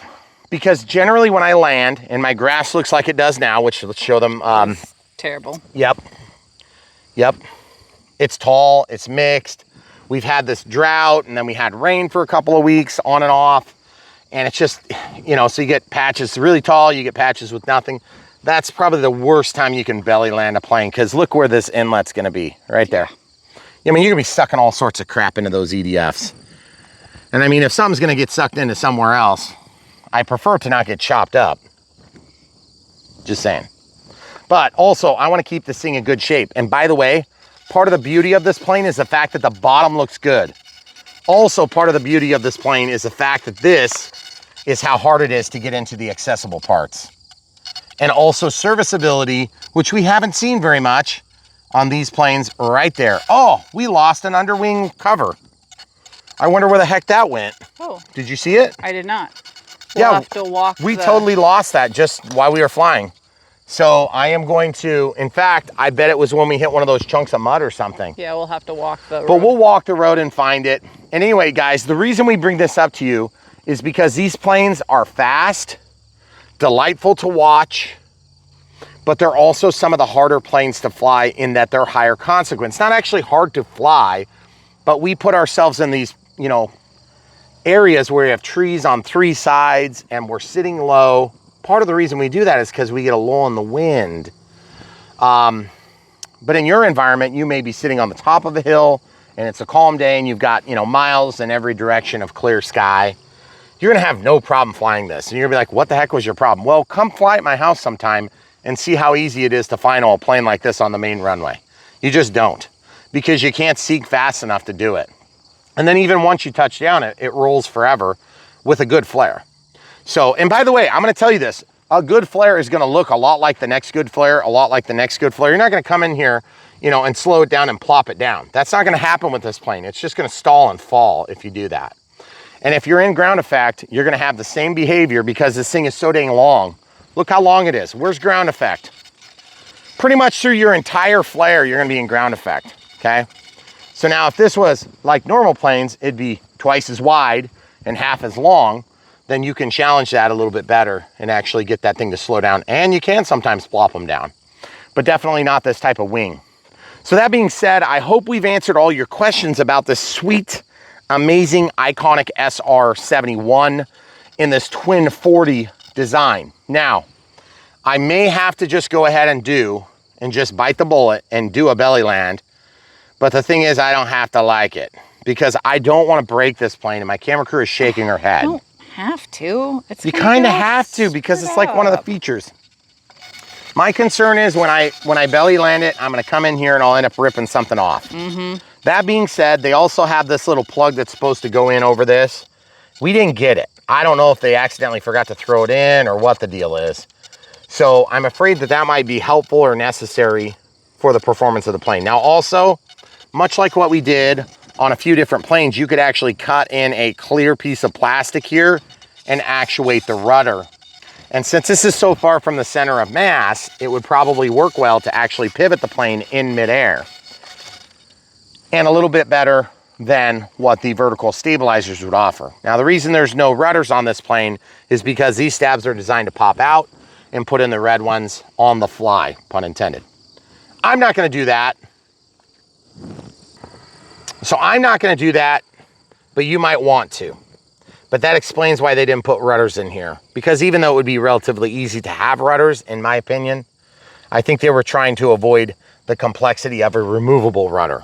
because generally when I land, and my grass looks like it does now, which let's show them. Terrible. Yep. It's tall, it's mixed. We've had this drought, and then we had rain for a couple of weeks on and off. And it's just, you know, so you get patches really tall, you get patches with nothing. That's probably the worst time you can belly land a plane, because look where this inlet's gonna be, right there. I mean, you're gonna be sucking all sorts of crap into those EDFs. And I mean, if something's gonna get sucked into somewhere else, I prefer to not get chopped up. Just saying. But also, I want to keep this thing in good shape. And by the way, part of the beauty of this plane is the fact that the bottom looks good. Also, part of the beauty of this plane is the fact that this is how hard it is to get into the accessible parts. And also serviceability, which we haven't seen very much on these planes right there. Oh, we lost an underwing cover. I wonder where the heck that went. Oh. Did you see it? I did not. We'll have to walk we totally lost that just while we were flying. So I am going to, in fact, I bet it was when we hit one of those chunks of mud or something. Yeah, we'll have to walk the road. But we'll walk the road and find it. And anyway, guys, the reason we bring this up to you is because these planes are fast, delightful to watch, but they're also some of the harder planes to fly in that they're higher consequence. Not actually hard to fly, but we put ourselves in these, you know, areas where we have trees on 3 sides and we're sitting low. Part of the reason we do that is because we get a lull in the wind. But in your environment, you may be sitting on the top of a hill and it's a calm day and you've got, you know, miles in every direction of clear sky. You're gonna have no problem flying this. And you're gonna be like, what the heck was your problem? Well, come fly at my house sometime and see how easy it is to final a plane like this on the main runway. You just don't, because you can't seek fast enough to do it. And then even once you touch down, it rolls forever with a good flare. So, and by the way, I'm gonna tell you this, a good flare is gonna look a lot like the next good flare, a lot like the next good flare. You're not gonna come in here, you know, and slow it down and plop it down. That's not gonna happen with this plane. It's just gonna stall and fall if you do that. And if you're in ground effect, you're gonna have the same behavior because this thing is so dang long. Look how long it is. Where's ground effect? Pretty much through your entire flare, you're gonna be in ground effect, okay? So now if this was like normal planes, it'd be twice as wide and half as long, then you can challenge that a little bit better and actually get that thing to slow down. And you can sometimes plop them down, but definitely not this type of wing. So that being said, I hope we've answered all your questions about this sweet, amazing, iconic SR-71 in this twin 40 design. Now, I may have to just go ahead and just bite the bullet and do a belly land. But the thing is, I don't have to like it because I don't want to break this plane and my camera crew is shaking her head. You don't have to. You kind of have to because it's like one of the features. My concern is when I belly land it, I'm going to come in here and I'll end up ripping something off. That being said, they also have this little plug that's supposed to go in over this. We didn't get it. I don't know if they accidentally forgot to throw it in or what the deal is. So I'm afraid that that might be helpful or necessary for the performance of the plane. Now also, much like what we did on a few different planes, you could actually cut in a clear piece of plastic here and actuate the rudder. And since this is so far from the center of mass, it would probably work well to actually pivot the plane in midair. And a little bit better than what the vertical stabilizers would offer. Now, the reason there's no rudders on this plane is because these stabs are designed to pop out and put in the red ones on the fly, pun intended. I'm not gonna do that. So I'm not gonna do that, but you might want to. But that explains why they didn't put rudders in here. Because even though it would be relatively easy to have rudders, in my opinion, I think they were trying to avoid the complexity of a removable rudder.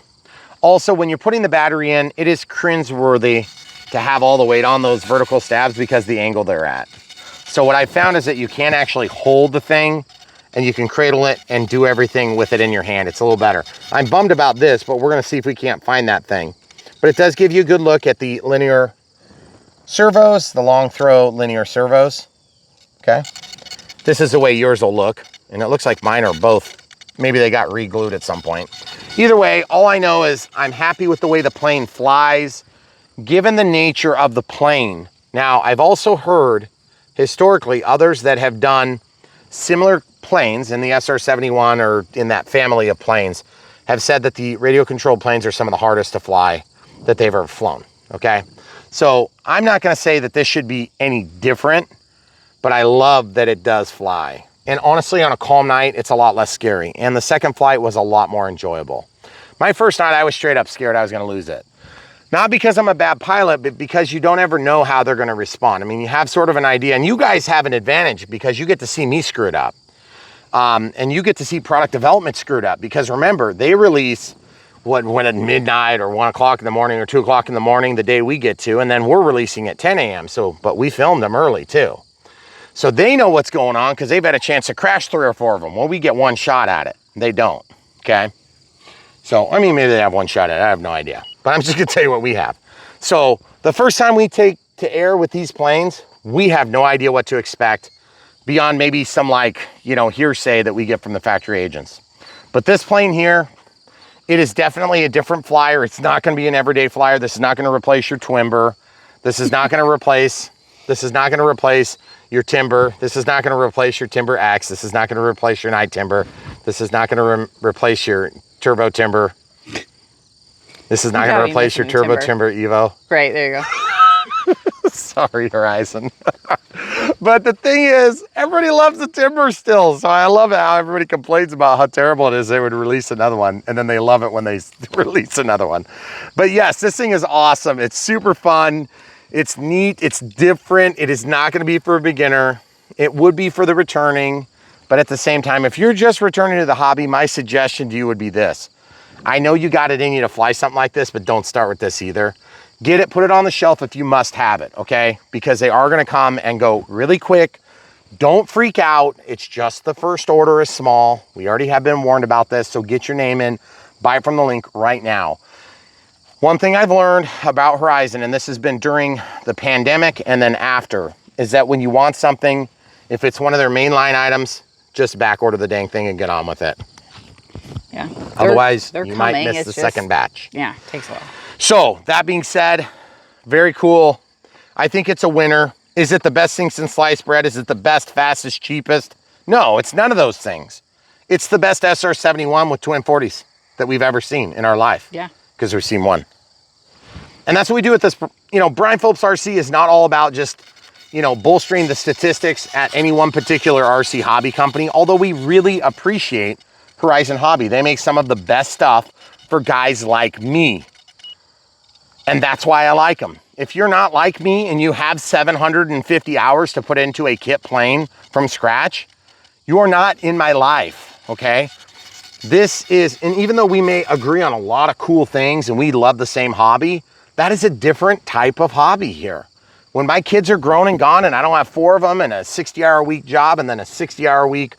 Also, when you're putting the battery in, it is cringeworthy to have all the weight on those vertical stabs because the angle they're at. So what I found is that you can actually hold the thing and you can cradle it and do everything with it in your hand. It's a little better. I'm bummed about this, but we're gonna see if we can't find that thing. But it does give you a good look at the linear servos, the long throw linear servos, okay? This is the way yours will look, and it looks like mine are both. Maybe they got re-glued at some point. Either way, all I know is I'm happy with the way the plane flies, given the nature of the plane. Now, I've also heard historically others that have done similar planes in the SR-71 or in that family of planes have said that the radio controlled planes are some of the hardest to fly that they've ever flown, okay? So I'm not gonna say that this should be any different, but I love that it does fly. And honestly, on a calm night, it's a lot less scary. And the second flight was a lot more enjoyable. My first night, I was straight up scared I was gonna lose it. Not because I'm a bad pilot, but because you don't ever know how they're gonna respond. I mean, you have sort of an idea, and you guys have an advantage because you get to see me screw it up. And you get to see product development screwed up because remember, they release when at midnight or 1 o'clock in the morning or 2 o'clock in the morning, the day we get to, and then we're releasing at 10 a.m. So, but we filmed them early too. So they know what's going on because they've had a chance to crash 3 or 4 of them. Well, we get one shot at it. They don't, okay? So, I mean, maybe they have one shot at it. I have no idea. But I'm just gonna tell you what we have. So the first time we take to air with these planes, we have no idea what to expect beyond maybe some like, you know, hearsay that we get from the factory agents. But this plane here, it is definitely a different flyer. It's not gonna be an everyday flyer. This is not gonna replace your Twimber. This is not gonna replace your Timber. This is not gonna replace your Timber X. This is not gonna replace your Night Timber. This is not gonna replace your Turbo Timber. This is not gonna replace your Turbo Timber Evo. Right, there you go. Sorry, Horizon. But the thing is, everybody loves the Timber still. So I love it how everybody complains about how terrible it is they would release another one. And then they love it when they release another one. But yes, this thing is awesome. It's super fun. It's neat, it's different. It is not gonna be for a beginner. It would be for the returning, but at the same time, if you're just returning to the hobby, my suggestion to you would be this. I know you got it in you to fly something like this, but don't start with this either. Get it, put it on the shelf if you must have it, okay? Because they are gonna come and go really quick. Don't freak out. It's just the first order is small. We already have been warned about this, so get your name in, buy it from the link right now. One thing I've learned about Horizon, and this has been during the pandemic and then after, is that when you want something, if it's one of their mainline items, just back order the dang thing and get on with it. Yeah. Otherwise, you might miss the second batch. Yeah, it takes a while. So that being said, very cool. I think it's a winner. Is it the best thing since sliced bread? Is it the best, fastest, cheapest? No, it's none of those things. It's the best SR-71 with twin 40s that we've ever seen in our life. Yeah. Because we've seen one. And that's what we do with this. You know, Brian Phillips RC is not all about just, you know, bolstering the statistics at any one particular RC hobby company, although we really appreciate Horizon Hobby. They make some of the best stuff for guys like me. And that's why I like them. If you're not like me and you have 750 hours to put into a kit plane from scratch, you are not in my life, okay? This is, and even though we may agree on a lot of cool things and we love the same hobby, that is a different type of hobby here. When my kids are grown and gone and I don't have 4 of them and a 60-hour-a-week job and then a 60-hour-a-week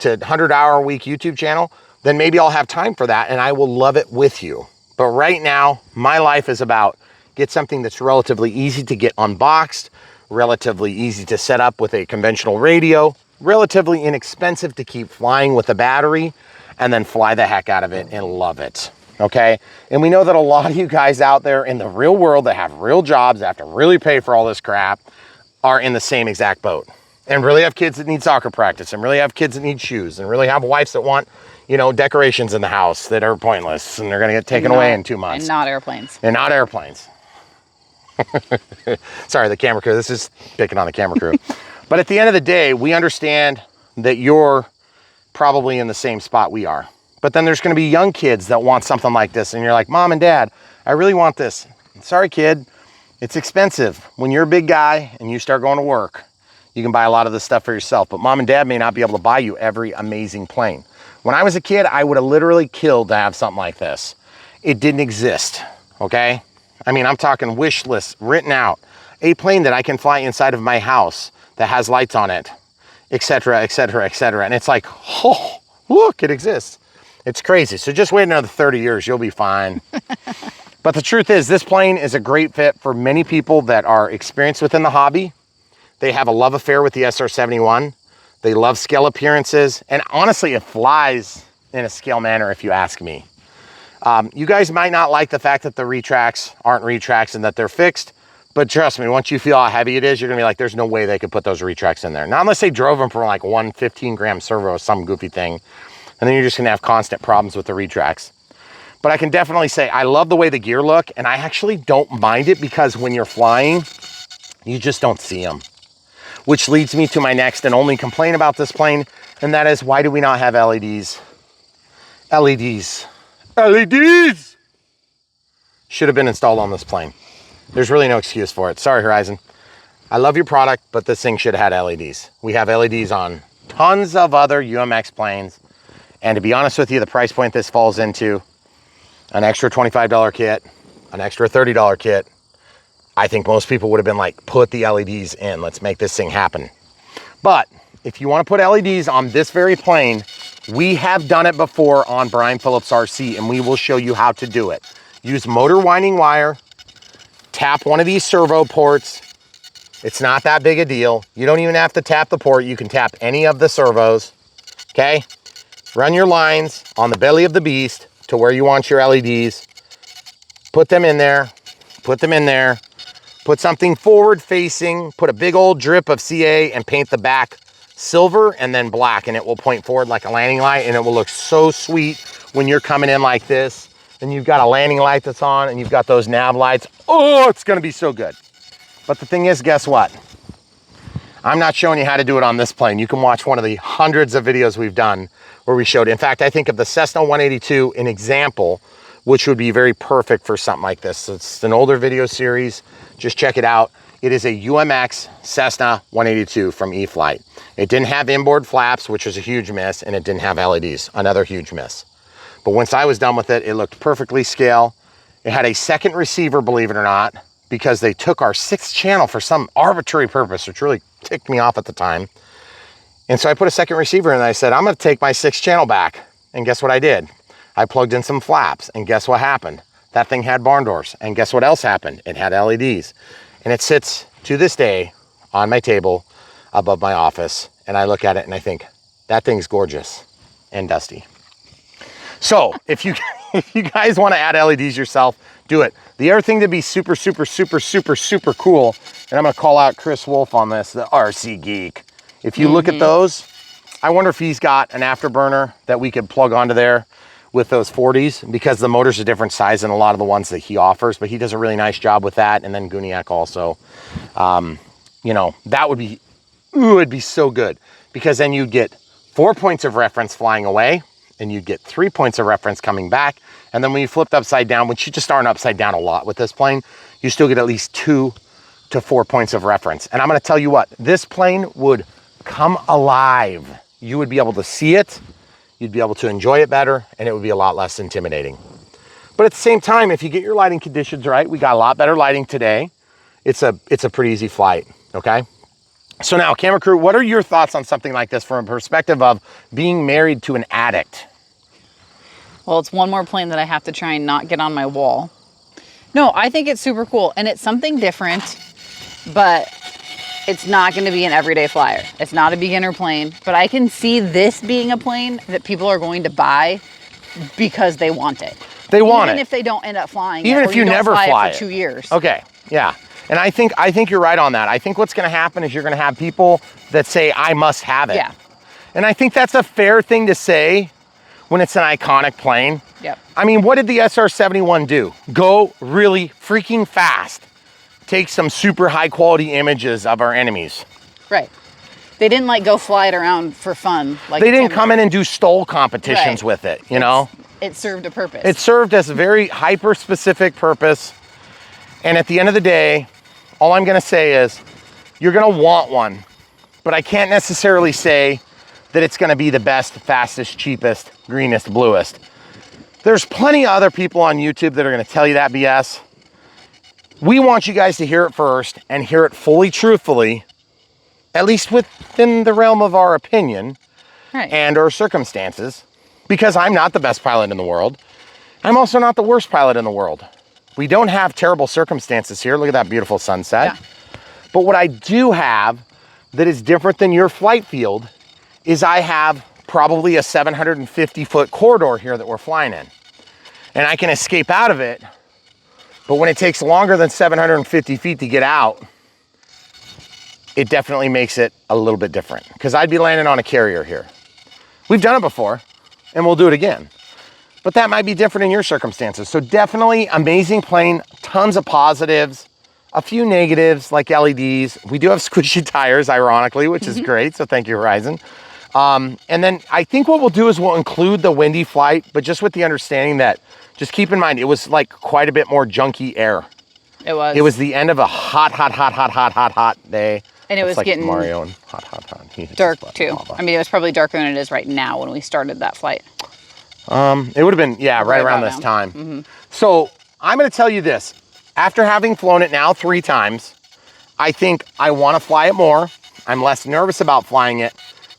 to 100-hour-a-week YouTube channel, then maybe I'll have time for that and I will love it with you. But right now, my life is about get something that's relatively easy to get unboxed, relatively easy to set up with a conventional radio, relatively inexpensive to keep flying with a battery, and then fly the heck out of it and love it, okay? And we know that a lot of you guys out there in the real world that have real jobs, that have to really pay for all this crap, are in the same exact boat. And really have kids that need soccer practice, and really have kids that need shoes, and really have wives that want, you know, decorations in the house that are pointless, and they're gonna get taken away in 2 months. And not airplanes. And not airplanes. Sorry, the camera crew, this is picking on the camera crew. But at the end of the day, we understand that you're probably in the same spot we are. But then there's gonna be young kids that want something like this and you're like, Mom and Dad, I really want this. Sorry, kid, it's expensive. When you're a big guy and you start going to work, you can buy a lot of this stuff for yourself, but Mom and Dad may not be able to buy you every amazing plane. When I was a kid, I would have literally killed to have something like this. It didn't exist, okay? I mean, I'm talking wish list written out. A plane that I can fly inside of my house that has lights on it, etc., etc., etc. And it's like, oh, look, it exists. It's crazy. So just wait another 30 years, you'll be fine. But the truth is, this plane is a great fit for many people that are experienced within the hobby. They have a love affair with the SR-71. They love scale appearances. And honestly, it flies in a scale manner if you ask me. You guys might not like the fact that the retracts aren't retracts and that they're fixed. But trust me, once you feel how heavy it is, you're gonna be like, there's no way they could put those retracts in there. Not unless they drove them for like one 15-gram servo or some goofy thing. And then you're just gonna have constant problems with the retracts. But I can definitely say, I love the way the gear look, and I actually don't mind it because when you're flying, you just don't see them. Which leads me to my next and only complaint about this plane, and that is, why do we not have LEDs? LEDs. LEDs! Should have been installed on this plane. There's really no excuse for it. Sorry, Horizon. I love your product, but this thing should have had LEDs. We have LEDs on tons of other UMX planes. And to be honest with you, the price point this falls into, an extra $25 kit, an extra $30 kit, I think most people would have been like, put the LEDs in, let's make this thing happen. But if you want to put LEDs on this very plane, we have done it before on Brian Phillips RC, and we will show you how to do it. Use motor winding wire, tap one of these servo ports. It's not that big a deal. You don't even have to tap the port. You can tap any of the servos, okay? Run your lines on the belly of the beast to where you want your LEDs. Put them in there, put them in there. Put something forward facing, put a big old drip of CA and paint the back silver and then black, and it will point forward like a landing light, and it will look so sweet when you're coming in like this and you've got a landing light that's on and you've got those nav lights. Oh, it's gonna be so good. But the thing is, guess what? I'm not showing you how to do it on this plane. You can watch one of the hundreds of videos we've done where we showed. In fact, I think of the Cessna 182 an example, which would be very perfect for something like this. It's an older video series. Just check it out. It is a UMX Cessna 182 from E-flite. It didn't have inboard flaps, which was a huge miss, and it didn't have LEDs, another huge miss. But once I was done with it, it looked perfectly scale. It had a second receiver, believe it or not, because they took our 6th channel for some arbitrary purpose, which really ticked me off at the time. And so I put a second receiver in and I said, I'm gonna take my 6th channel back. And guess what I did? I plugged in some flaps, and guess what happened? That thing had barn doors, and guess what else happened? It had LEDs. And it sits to this day on my table above my office, and I look at it and I think, that thing's gorgeous and dusty. So if you guys want to add LEDs yourself, do it. The other thing to be super, super, super, super, super cool, and I'm gonna call out Chris Wolf on this, the RC geek. If you look at those, I wonder if he's got an afterburner that we could plug onto there with those 40s, because the motor's a different size than a lot of the ones that he offers, but he does a really nice job with that. And then Guniak also, you know, that would be, ooh, it'd be so good, because then you'd get 4 points of reference flying away, and you'd get 3 points of reference coming back. And then when you flipped upside down, which you just aren't upside down a lot with this plane, you still get at least 2 to 4 points of reference. And I'm gonna tell you what, this plane would come alive. You would be able to see it, you'd be able to enjoy it better, and it would be a lot less intimidating. But at the same time, if you get your lighting conditions right, we got a lot better lighting today. It's a pretty easy flight, okay? So now, camera crew, what are your thoughts on something like this from a perspective of being married to an addict? Well, it's one more plane that I have to try and not get on my wall. No, I think it's super cool, and it's something different, but it's not going to be an everyday flyer. It's not a beginner plane, but I can see this being a plane that people are going to buy because they want it. They want it. Even if they don't end up flying even it, if you never fly it for 2 years. Okay, yeah. And I think you're right on that. I think what's going to happen is you're going to have people that say, I must have it. Yeah. And I think that's a fair thing to say when it's an iconic plane. Yep. I mean, what did the SR-71 do? Go really freaking fast. Take some super high quality images of our enemies. Right. They didn't like go fly it around for fun. Like they didn't come in and do stole competitions with it, you know? It served a purpose. It served as a very hyper specific purpose. And at the end of the day, all I'm gonna say is, you're gonna want one, but I can't necessarily say that it's gonna be the best, fastest, cheapest, greenest, bluest. There's plenty of other people on YouTube that are gonna tell you that BS. We want you guys to hear it first and hear it fully, truthfully, at least within the realm of our opinion and our circumstances, because I'm not the best pilot in the world. I'm also not the worst pilot in the world. We don't have terrible circumstances here. Look at that beautiful sunset. Yeah. But what I do have that is different than your flight field is I have probably a 750-foot corridor here that we're flying in. And I can escape out of it, but when it takes longer than 750 feet to get out, it definitely makes it a little bit different, because I'd be landing on a carrier here. We've done it before, and we'll do it again. But that might be different in your circumstances. So definitely amazing plane, tons of positives, a few negatives like LEDs. We do have squishy tires, ironically, which is great. So thank you, Horizon. And then I think what we'll do is we'll include the windy flight, but just with the understanding that, just keep in mind, it was like quite a bit more junky air. It was. It was the end of a hot day. And it was like getting Mario and hot. Dark too. I mean, it was probably darker than it is right now when we started that flight. It would have been, yeah, right around this time. So I'm going to tell you this. After having flown it now 3 times, I think I want to fly it more. I'm less nervous about flying it,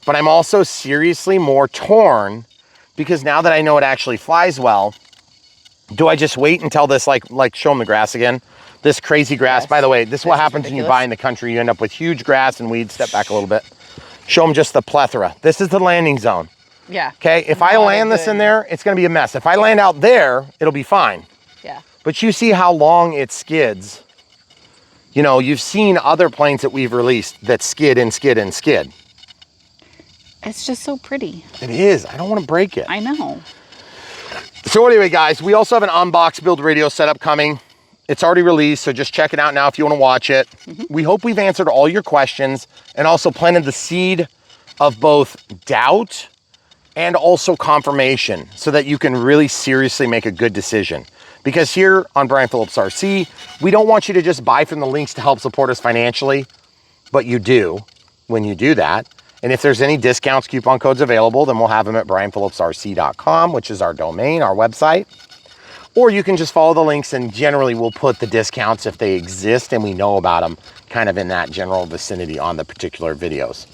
but I'm also seriously more torn because now that I know it actually flies well, do I just wait until this, like show them the grass again? This crazy grass. Yes. By the way, this is what happens when you ridiculous. buy in the country. You end up with huge grass and weeds. Step back a little bit. Show them just the plethora. This is the landing zone. Yeah. Okay, if I land this in there, it's gonna be a mess. If I land out there, it'll be fine. Yeah. But you see how long it skids. You know, you've seen other planes that we've released that skid and skid and skid. It's just so pretty. It is, I don't wanna break it. I know. So anyway, guys, we also have an unbox build radio setup coming. It's already released, so just check it out now if you wanna watch it. We hope we've answered all your questions and also planted the seed of both doubt and also confirmation so that you can really seriously make a good decision. Because here on Brian Phillips RC, we don't want you to just buy from the links to help support us financially, but you do when you do that. And if there's any discounts, coupon codes available, then we'll have them at brianphillipsrc.com, which is our domain, our website. Or you can just follow the links, and generally we'll put the discounts if they exist and we know about them kind of in that general vicinity on the particular videos.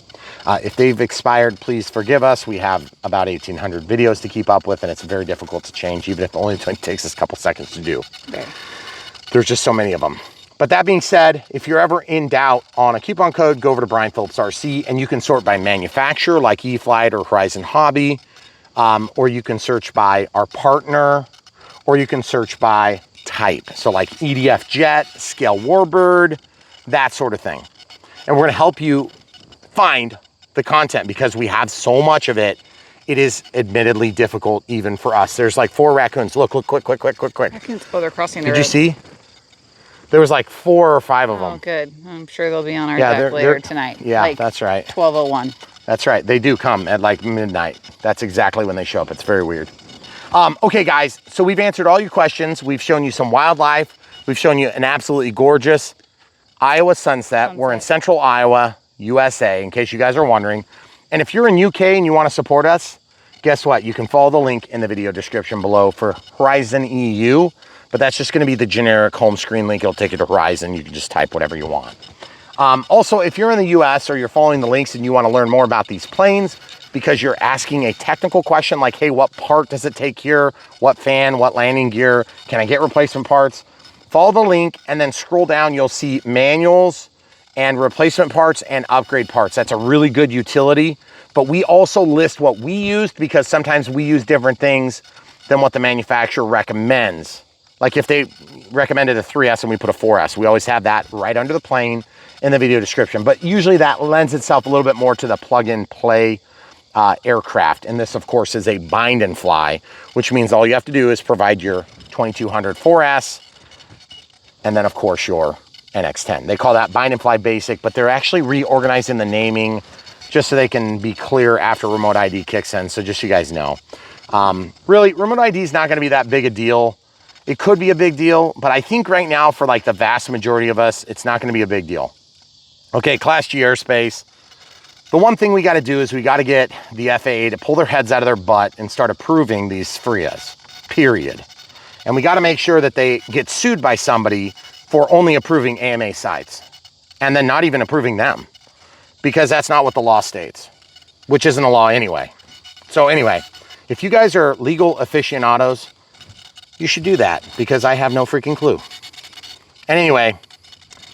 If they've expired, please forgive us. We have about 1,800 videos to keep up with, and it's very difficult to change, even if it only takes us a couple seconds to do. Okay. There's just so many of them. But that being said, if you're ever in doubt on a coupon code, go over to Brian Phillips RC, and you can sort by manufacturer like E-flite or Horizon Hobby, or you can search by our partner, or you can search by type. So like EDF Jet, Scale Warbird, that sort of thing. And we're gonna help you find the content because we have so much of it. It is admittedly difficult even for us. There's like 4 raccoons. Look, quick. Raccoons, oh, they're crossing the road. Did you see? There was like 4 or 5 of them. Oh, good. I'm sure they'll be on our deck later tonight. Yeah, like that's right. 12:01. That's right. They do come at like midnight. That's exactly when they show up. It's very weird. Okay, guys. So we've answered all your questions. We've shown you some wildlife. We've shown you an absolutely gorgeous Iowa sunset. We're in central Iowa, USA, in case you guys are wondering. And if you're in UK and you want to support us, guess what? You can follow the link in the video description below for Horizon EU, but that's just going to be the generic home screen link. It'll take you to Horizon. You can just type whatever you want. Also, if you're in the US or you're following the links and you want to learn more about these planes because you're asking a technical question like, hey, what part does it take here? What fan, what landing gear? Can I get replacement parts? Follow the link and then scroll down. You'll see manuals and replacement parts and upgrade parts. That's a really good utility, but we also list what we used because sometimes we use different things than what the manufacturer recommends. Like if they recommended a 3S and we put a 4S, we always have that right under the plane in the video description. But usually that lends itself a little bit more to the plug and play aircraft. And this of course is a bind and fly, which means all you have to do is provide your 2200 4S and then of course your NX10. They call that bind and fly basic, but they're actually reorganizing the naming just so they can be clear after remote ID kicks in. So just so you guys know, really remote ID is not going to be that big a deal. It could be a big deal, but I think right now for like the vast majority of us, it's not going to be a big deal. Okay, Class G airspace. The one thing we got to do is we got to get the FAA to pull their heads out of their butt and start approving these FRIAs, period. And we got to make sure that they get sued by somebody for only approving AMA sites and then not even approving them, because that's not what the law states, which isn't a law anyway. So anyway, if you guys are legal aficionados, you should do that because I have no freaking clue. And anyway,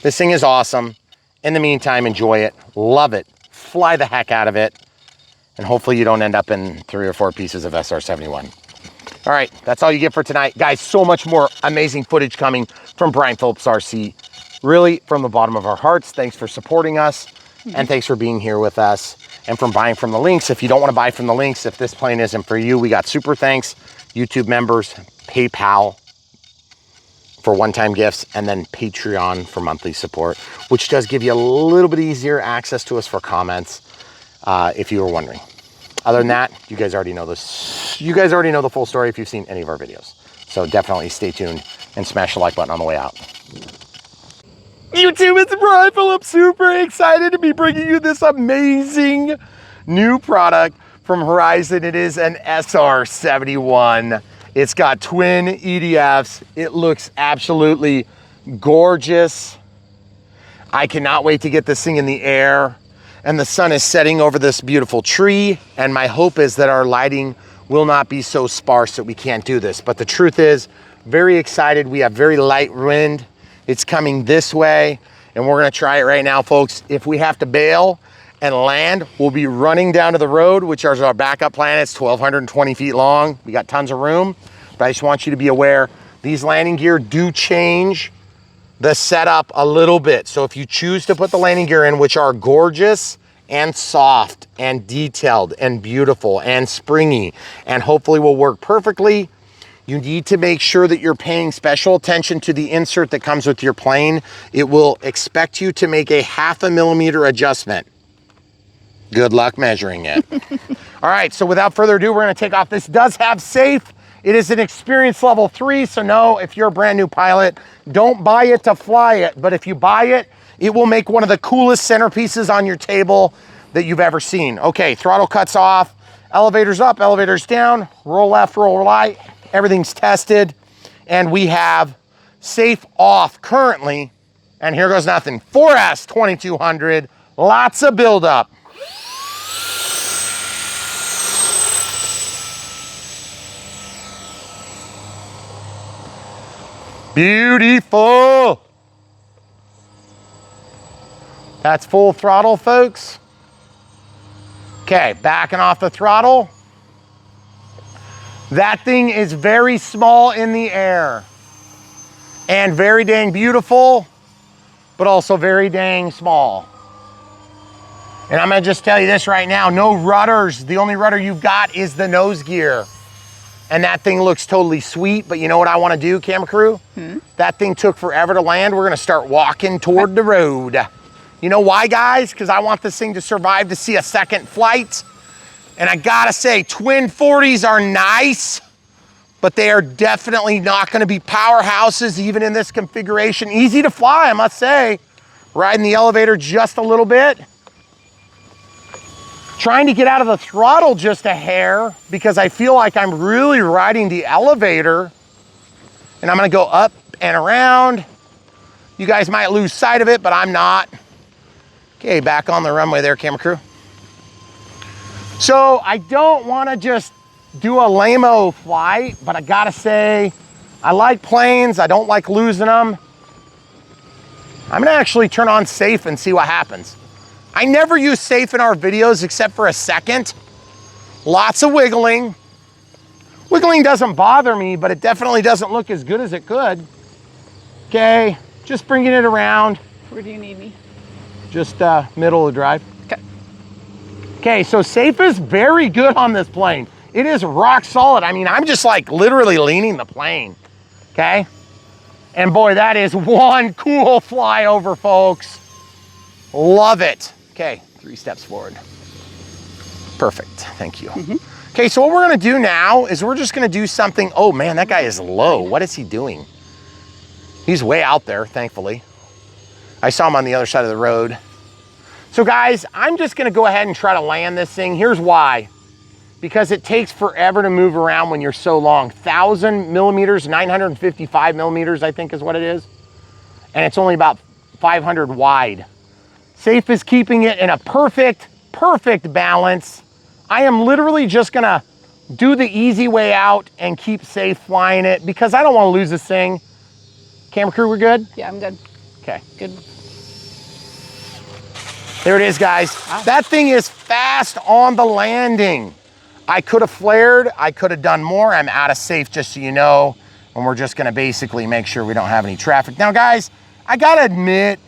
this thing is awesome. In the meantime, enjoy it, love it, fly the heck out of it, and hopefully you don't end up in 3 or 4 pieces of SR-71. All right, that's all you get for tonight. Guys, so much more amazing footage coming from Brian Phillips RC. Really, from the bottom of our hearts, thanks for supporting us, and thanks for being here with us, and from buying from the links. If you don't want to buy from the links, if this plane isn't for you, we got super thanks, YouTube members, PayPal for one-time gifts, and then Patreon for monthly support, which does give you a little bit easier access to us for comments, if you were wondering. Other than that, you guys already know this. You guys already know the full story if you've seen any of our videos. So definitely stay tuned and smash the like button on the way out. YouTube, it's Brian Phillips. Super excited to be bringing you this amazing new product from Horizon. It is an SR-71. It's got twin EDFs. It looks absolutely gorgeous. I cannot wait to get this thing in the air. and the sun is setting over this beautiful tree. And my hope is that our lighting will not be so sparse that we can't do this. But the truth is, very excited. We have very light wind. It's coming this way, and we're gonna try it right now, folks. If we have to bail and land, we'll be running down to the road, which is our backup plan. It's 1,220 feet long. We got tons of room, but I just want you to be aware, these landing gear do change the setup a little bit. So if you choose to put the landing gear in, which are gorgeous and soft and detailed and beautiful and springy, and hopefully will work perfectly, you need to make sure that you're paying special attention to the insert that comes with your plane. It will expect you to make a 0.5 millimeter adjustment. Good luck measuring it. All right, so without further ado, we're gonna take off. This does have safe. It is an experience level 3, so no, if you're a brand new pilot, don't buy it to fly it, but if you buy it, it will make one of the coolest centerpieces on your table that you've ever seen. Okay, throttle cuts off, elevators up, elevators down, roll left, roll right, everything's tested, and we have safe off currently, and here goes nothing. 4S 2200, lots of buildup. Beautiful. That's full throttle, folks. Okay, backing off the throttle. That thing is very small in the air and very dang beautiful, but also very dang small. And I'm gonna just tell you this right now, no rudders. The only rudder you've got is the nose gear. And that thing looks totally sweet, but you know what I wanna do, camera crew? That thing took forever to land. We're gonna start walking toward the road. You know why, guys? Because I want this thing to survive to see a second flight. And I gotta say, twin 40s are nice, but they are definitely not gonna be powerhouses even in this configuration. Easy to fly, I must say. Riding the elevator just a little bit. Trying to get out of the throttle just a hair because I feel like I'm really riding the elevator. And I'm gonna go up and around. You guys might lose sight of it, but I'm not. Okay, back on the runway there, camera crew. So I don't wanna just do a lame-o flight, but I gotta say, I like planes, I don't like losing them. I'm gonna actually turn on safe and see what happens. I never use safe in our videos except for a second. Lots of wiggling. Wiggling doesn't bother me, but it definitely doesn't look as good as it could. Okay, just bringing it around. Where do you need me? Just middle of the drive. Okay. Okay, so safe is very good on this plane. It is rock solid. I mean, I'm just like literally leaning the plane, okay? And boy, that is one cool flyover, folks. Love it. Okay, 3 steps forward. Perfect, thank you. Okay, so what we're gonna do now is we're just gonna do something. Oh man, that guy is low. What is he doing? He's way out there, thankfully. I saw him on the other side of the road. So guys, I'm just gonna go ahead and try to land this thing. Here's why. Because it takes forever to move around when you're so long. 1,000 millimeters, 955 millimeters, I think is what it is. And it's only about 500 wide. Safe is keeping it in a perfect balance. I am literally just gonna do the easy way out and keep safe flying it because I don't wanna lose this thing. Camera crew, we're good? Yeah, I'm good. Okay. Good. There it is, guys. Wow. That thing is fast on the landing. I could have flared, I could have done more. I'm out of safe, just so you know. And we're just gonna basically make sure we don't have any traffic. Now guys, I gotta admit,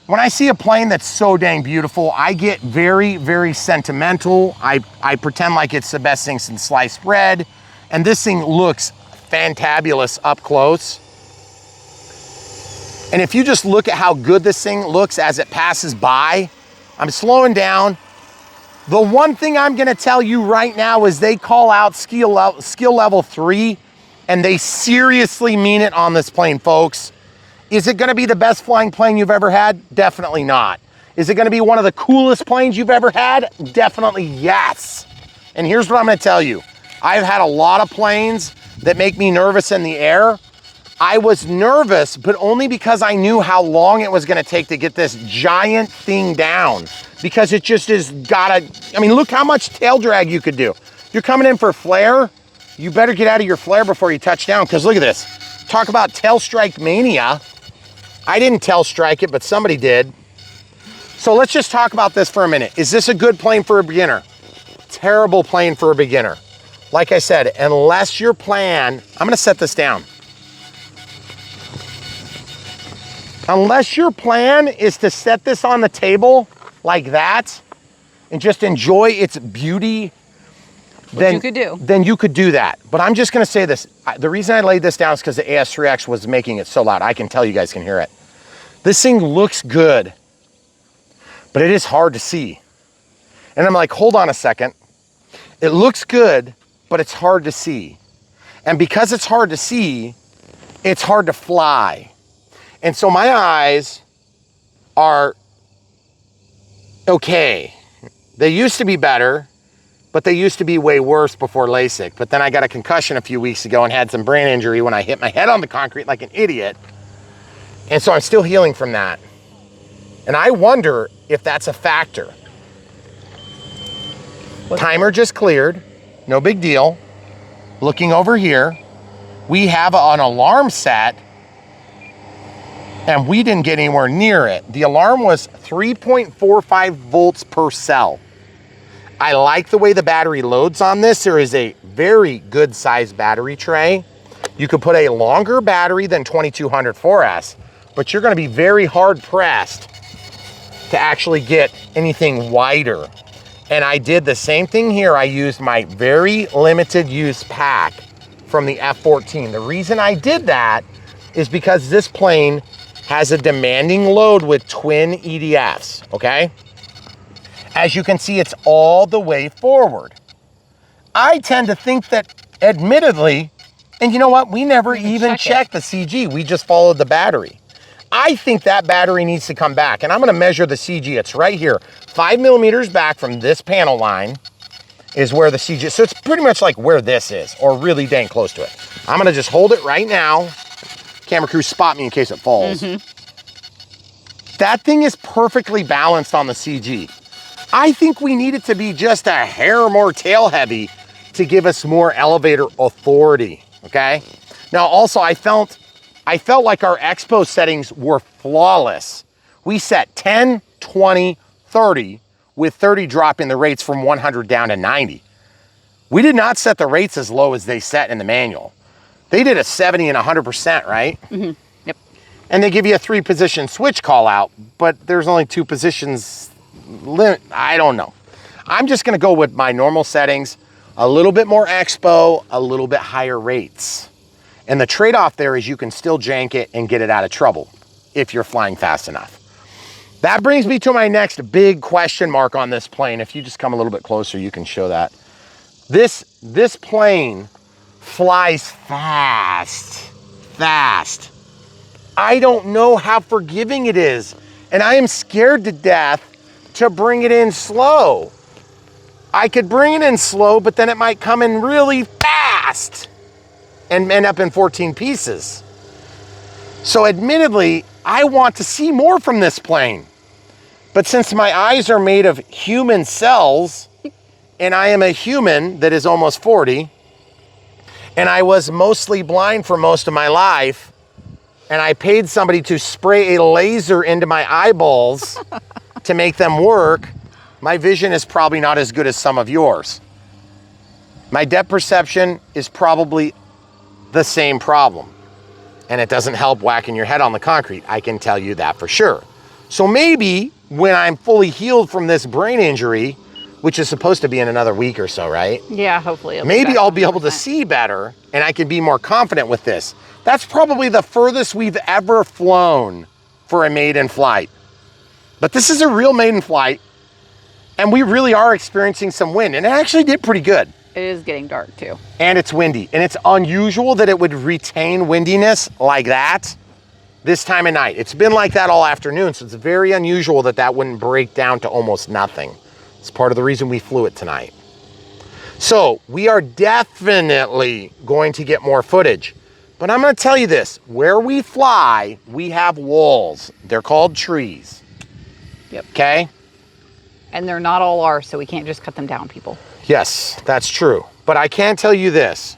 when I see a plane that's so dang beautiful, I get very sentimental. I pretend like it's the best thing since sliced bread. And this thing looks fantabulous up close. And if you just look at how good this thing looks as it passes by, I'm slowing down. The one thing I'm gonna tell you right now is they call out skill level 3, and they seriously mean it on this plane, folks. Is it gonna be the best flying plane you've ever had? Definitely not. Is it gonna be one of the coolest planes you've ever had? Definitely yes. And here's what I'm gonna tell you. I've had a lot of planes that make me nervous in the air. I was nervous, but only because I knew how long it was gonna take to get this giant thing down, because it just is gotta, I mean, look how much tail drag you could do. You're coming in for flare, you better get out of your flare before you touch down, because look at this. Talk about tail strike mania. I didn't tail strike it, but somebody did. So let's just talk about this for a minute. Is this a good plane for a beginner? Terrible plane for a beginner. Like I said, unless your plan, I'm gonna set this down. Unless your plan is to set this on the table like that and just enjoy its beauty, then you could do that. But I'm just gonna say this. The reason I laid this down is because the AS3X was making it so loud. I can tell you guys can hear it. This thing looks good, but it is hard to see. And I'm like, hold on a second. It looks good, but it's hard to see. And because it's hard to see, it's hard to fly. And so my eyes are okay. They used to be better, but they used to be way worse before LASIK. But then I got a concussion a few weeks ago and had some brain injury when I hit my head on the concrete like an idiot. And so I'm still healing from that. And I wonder if that's a factor. Timer just cleared, no big deal. Looking over here, we have an alarm set, and we didn't get anywhere near it. The alarm was 3.45 volts per cell. I like the way the battery loads on this. There is a very good sized battery tray. You could put a longer battery than 2200 4S, but you're gonna be very hard pressed to actually get anything wider. And I did the same thing here. I used my very limited use pack from the F-14. The reason I did that is because this plane has a demanding load with twin EDFs, okay? As you can see, it's all the way forward. I tend to think that, admittedly, and you know what? We never even checked the CG. We just followed the battery. I think that battery needs to come back, and I'm gonna measure the CG. It's right here. 5 millimeters back from this panel line is where the CG is. So it's pretty much like where this is, or really dang close to it. I'm gonna just hold it right now. Camera crew, spot me in case it falls. That thing is perfectly balanced on the CG. I think we need it to be just a hair more tail heavy to give us more elevator authority, okay? Now also I felt like our expo settings were flawless. We set 10, 20, 30, with 30 dropping the rates from 100 down to 90. We did not set the rates as low as they set in the manual. They did a 70 and 100%, right? Yep. And they give you a 3-position switch call out, but there's only 2 positions. I don't know. I'm just gonna go with my normal settings, a little bit more expo, a little bit higher rates. And the trade-off there is you can still jank it and get it out of trouble if you're flying fast enough. That brings me to my next big question mark on this plane. If you just come a little bit closer, you can show that. This plane flies fast. I don't know how forgiving it is, and I am scared to death to bring it in slow. I could bring it in slow, but then it might come in really fast and end up in 14 pieces. So admittedly, I want to see more from this plane. But since my eyes are made of human cells, and I am a human that is almost 40, and I was mostly blind for most of my life, and I paid somebody to spray a laser into my eyeballs to make them work, my vision is probably not as good as some of yours. My depth perception is probably the same problem. And it doesn't help whacking your head on the concrete. I can tell you that for sure. So maybe when I'm fully healed from this brain injury, which is supposed to be in another week or so, right? Yeah, hopefully. Maybe I'll be able to see better and I can be more confident with this. That's probably the furthest we've ever flown for a maiden flight. But this is a real maiden flight, and we really are experiencing some wind, and it actually did pretty good. It is getting dark too. And it's windy, and it's unusual that it would retain windiness like that this time of night. It's been like that all afternoon, so it's very unusual that that wouldn't break down to almost nothing. It's part of the reason we flew it tonight. So we are definitely going to get more footage, But I'm gonna tell you this, where we fly, we have walls. They're called trees. Yep. Okay? And they're not all ours, so we can't just cut them down, people. Yes, that's true. But I can tell you this,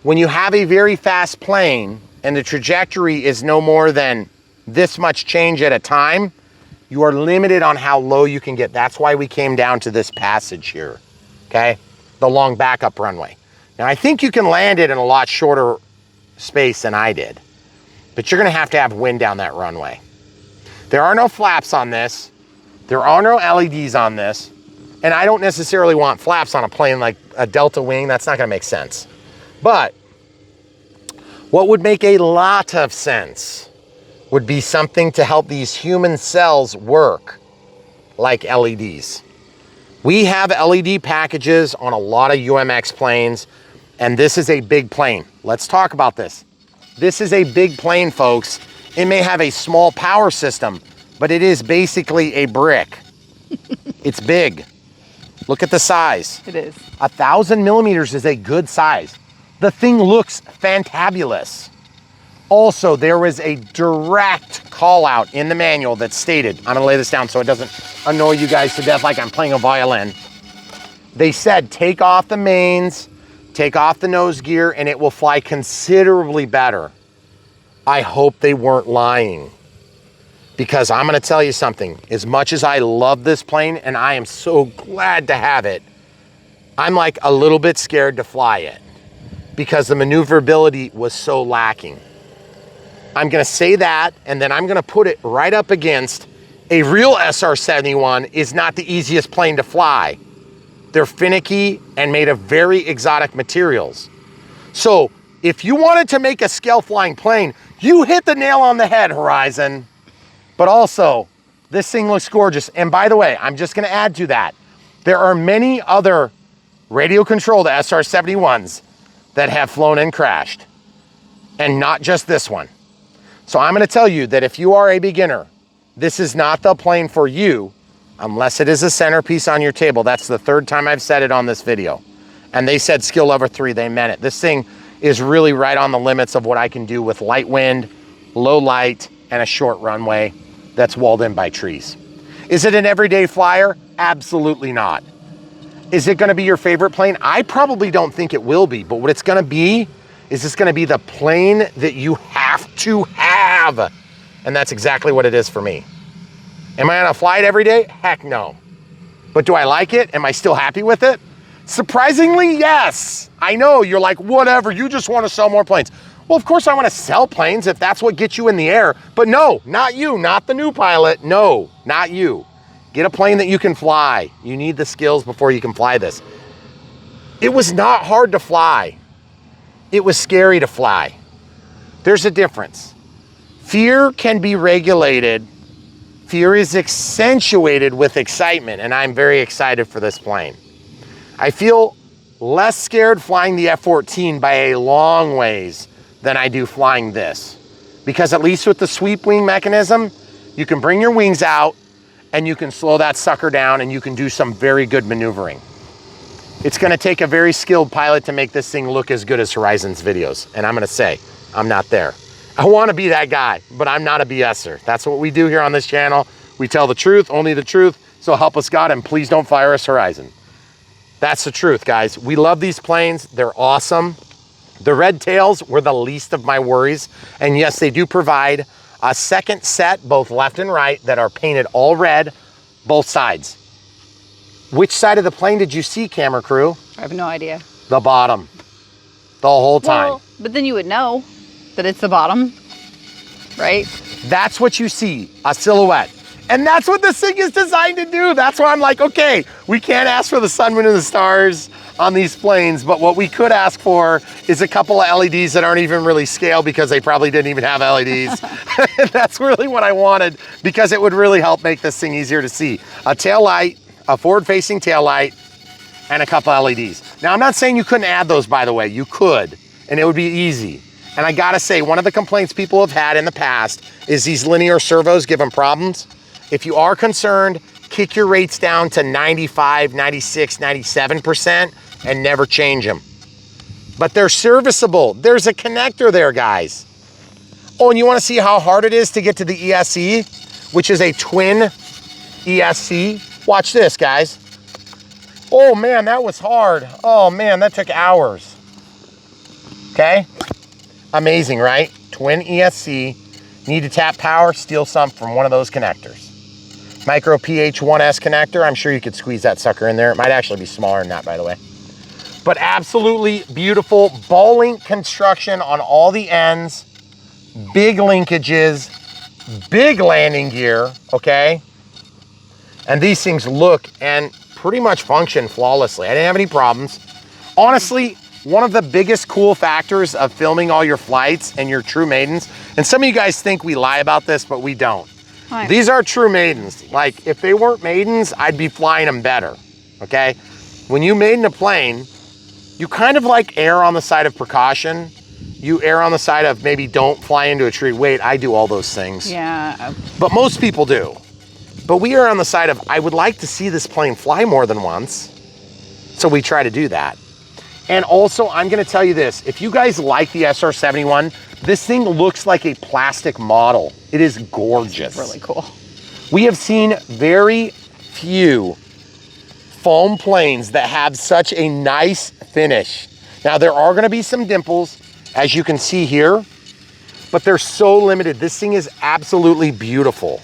when you have a very fast plane and the trajectory is no more than this much change at a time, you are limited on how low you can get. That's why we came down to this passage here, okay? The long backup runway. Now, I think you can land it in a lot shorter space than I did, but you're gonna have to have wind down that runway. There are no flaps on this. There are no LEDs on this. And I don't necessarily want flaps on a plane like a Delta wing. That's not gonna make sense. But what would make a lot of sense would be something to help these human cells work, like LEDs. We have LED packages on a lot of UMX planes, and this is a big plane. Let's talk about this. This is a big plane, folks. It may have a small power system, but it is basically a brick. It's big. Look at the size. It is. 1,000 millimeters is a good size. The thing looks fantabulous. Also, there was a direct call out in the manual that stated, I'm gonna lay this down so it doesn't annoy you guys to death like I'm playing a violin. They said, take off the mains, take off the nose gear, and it will fly considerably better. I hope they weren't lying, because I'm gonna tell you something. As much as I love this plane, and I am so glad to have it, I'm like a little bit scared to fly it because the maneuverability was so lacking. I'm gonna say that, and then I'm gonna put it right up against a real SR-71 is not the easiest plane to fly. They're finicky and made of very exotic materials. So if you wanted to make a scale flying plane, you hit the nail on the head, Horizon. But also, this thing looks gorgeous. And by the way, I'm just gonna add to that. There are many other radio-controlled SR-71s that have flown and crashed, and not just this one. So I'm gonna tell you that if you are a beginner, this is not the plane for you unless it is a centerpiece on your table. That's the third time I've said it on this video. And they said skill level 3, they meant it. This thing is really right on the limits of what I can do with light wind, low light, and a short runway that's walled in by trees. Is it an everyday flyer? Absolutely not. Is it gonna be your favorite plane? I probably don't think it will be, but what it's gonna be is it's gonna be the plane that you have to have. And that's exactly what it is for me. Am I gonna fly it every day? Heck no. But do I like it? Am I still happy with it? Surprisingly, yes. I know, you're like, whatever, you just wanna sell more planes. Well, of course I wanna sell planes if that's what gets you in the air, but no, not you, not the new pilot, no, not you. Get a plane that you can fly. You need the skills before you can fly this. It was not hard to fly. It was scary to fly. There's a difference. Fear can be regulated. Fear is accentuated with excitement, and I'm very excited for this plane. I feel less scared flying the F-14 by a long ways than I do flying this. Because at least with the sweep wing mechanism, you can bring your wings out and you can slow that sucker down and you can do some very good maneuvering. It's gonna take a very skilled pilot to make this thing look as good as Horizon's videos. And I'm gonna say, I'm not there. I wanna be that guy, but I'm not a BSer. That's what we do here on this channel. We tell the truth, only the truth, so help us God, and please don't fire us, Horizon. That's the truth, guys. We love these planes, they're awesome. The red tails were the least of my worries. And yes, they do provide a second set, both left and right, that are painted all red, both sides. Which side of the plane did you see, camera crew? I have no idea. The bottom, the whole time. Well, but then you would know that it's the bottom, right? That's what you see, a silhouette. And that's what this thing is designed to do. That's why I'm like, okay, we can't ask for the sun, moon, and the stars on these planes, but what we could ask for is a couple of LEDs that aren't even really scale because they probably didn't even have LEDs. And that's really what I wanted because it would really help make this thing easier to see. A tail light, a forward-facing tail light, and a couple LEDs. Now, I'm not saying you couldn't add those, by the way. You could, and it would be easy. And I gotta say, one of the complaints people have had in the past is these linear servos give them problems. If you are concerned, kick your rates down to 95, 96, 97% and never change them. but they're serviceable. There's a connector there, guys. Oh, and you wanna see how hard it is to get to the ESC, which is a twin ESC? Watch this, guys. Oh man, that was hard. Oh man, that took hours. Okay, amazing, right? Twin ESC, need to tap power, steal some from one of those connectors. Micro PH1S connector, I'm sure you could squeeze that sucker in there. It might actually be smaller than that, by the way. But absolutely beautiful ball link construction on all the ends, big linkages, big landing gear, okay? And these things look and pretty much function flawlessly. I didn't have any problems. Honestly, one of the biggest cool factors of filming all your flights and your true maidens, and some of you guys think we lie about this, but we don't. Right. These are true maidens. Like, if they weren't maidens, I'd be flying them better, okay? When you maiden a plane, you kind of like err on the side of precaution. You err on the side of maybe don't fly into a tree. Wait, I do all those things. Yeah. But most people do. But we are on the side of, I would like to see this plane fly more than once. So we try to do that. And also, I'm gonna tell you this, if you guys like the SR-71, this thing looks like a plastic model. It is gorgeous. It's really cool. We have seen very few foam planes that have such a nice finish. Now, there are gonna be some dimples, as you can see here, but they're so limited. This thing is absolutely beautiful.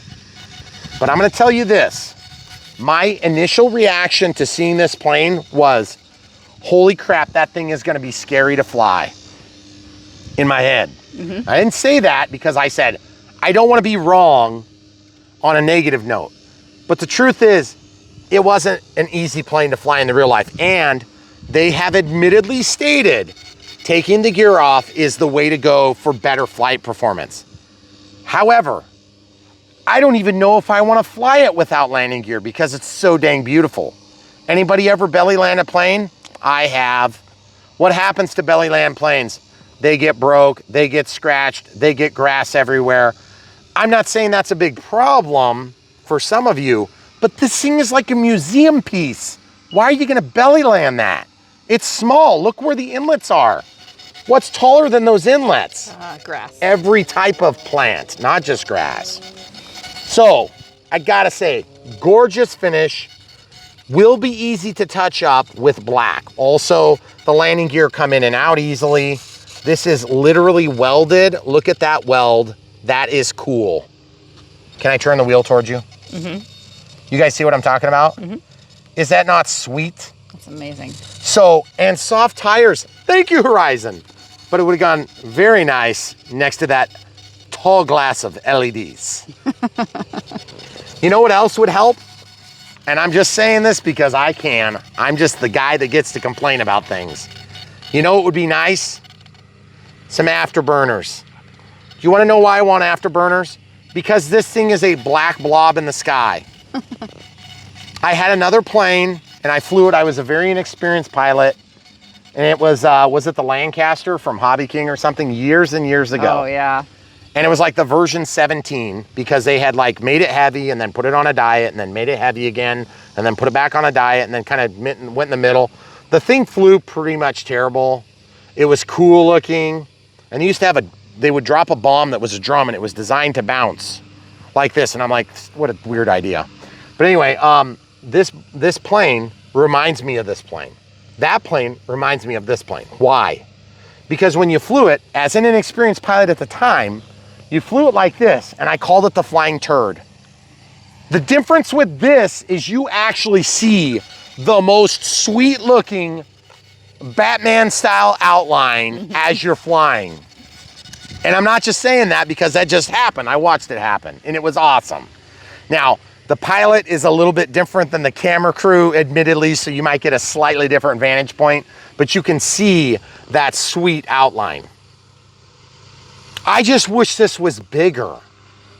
But I'm gonna tell you this, my initial reaction to seeing this plane was, holy crap, that thing is gonna be scary to fly, in my head. I didn't say that because I said, I don't wanna be wrong on a negative note. But the truth is, it wasn't an easy plane to fly in the real life. And they have admittedly stated, taking the gear off is the way to go for better flight performance. However, I don't even know if I wanna fly it without landing gear because it's so dang beautiful. Anybody ever belly land a plane? I have. What happens to belly land planes? They get broke, they get scratched, they get grass everywhere. I'm not saying that's a big problem for some of you, but this thing is like a museum piece. Why are you gonna belly land that? It's small, look where the inlets are. What's taller than those inlets? Grass. Every type of plant, not just grass. So, I gotta say, gorgeous finish. Will be easy to touch up with black. Also, the landing gear come in and out easily. This is literally welded. Look at that weld. That is cool. Can I turn the wheel towards you? You guys see what I'm talking about? Is that not sweet? That's amazing. So, and soft tires. Thank you, Horizon. But it would have gone very nice next to that tall glass of LEDs. You know what else would help? And I'm just saying this because I can. I'm just the guy that gets to complain about things. You know what would be nice? Some afterburners. Do you wanna know why I want afterburners? Because this thing is a black blob in the sky. I had another plane and I flew it. I was a very inexperienced pilot. And it was it the Lancaster from Hobby King or something years and years ago? Oh yeah. And it was like the version 17 because they had like made it heavy and then put it on a diet and then made it heavy again and then put it back on a diet and then kind of went in the middle. The thing flew pretty much terrible. It was cool looking. And they used to have they would drop a bomb that was a drum and it was designed to bounce like this. And I'm like, what a weird idea. But anyway, this plane reminds me of this plane. That plane reminds me of this plane. Why? Because when you flew it, as an inexperienced pilot at the time, you flew it like this, and I called it the flying turd. The difference with this is you actually see the most sweet looking Batman style outline as you're flying. And I'm not just saying that because that just happened. I watched it happen and it was awesome. Now, the pilot is a little bit different than the camera crew, admittedly, so you might get a slightly different vantage point, but you can see that sweet outline. I just wish this was bigger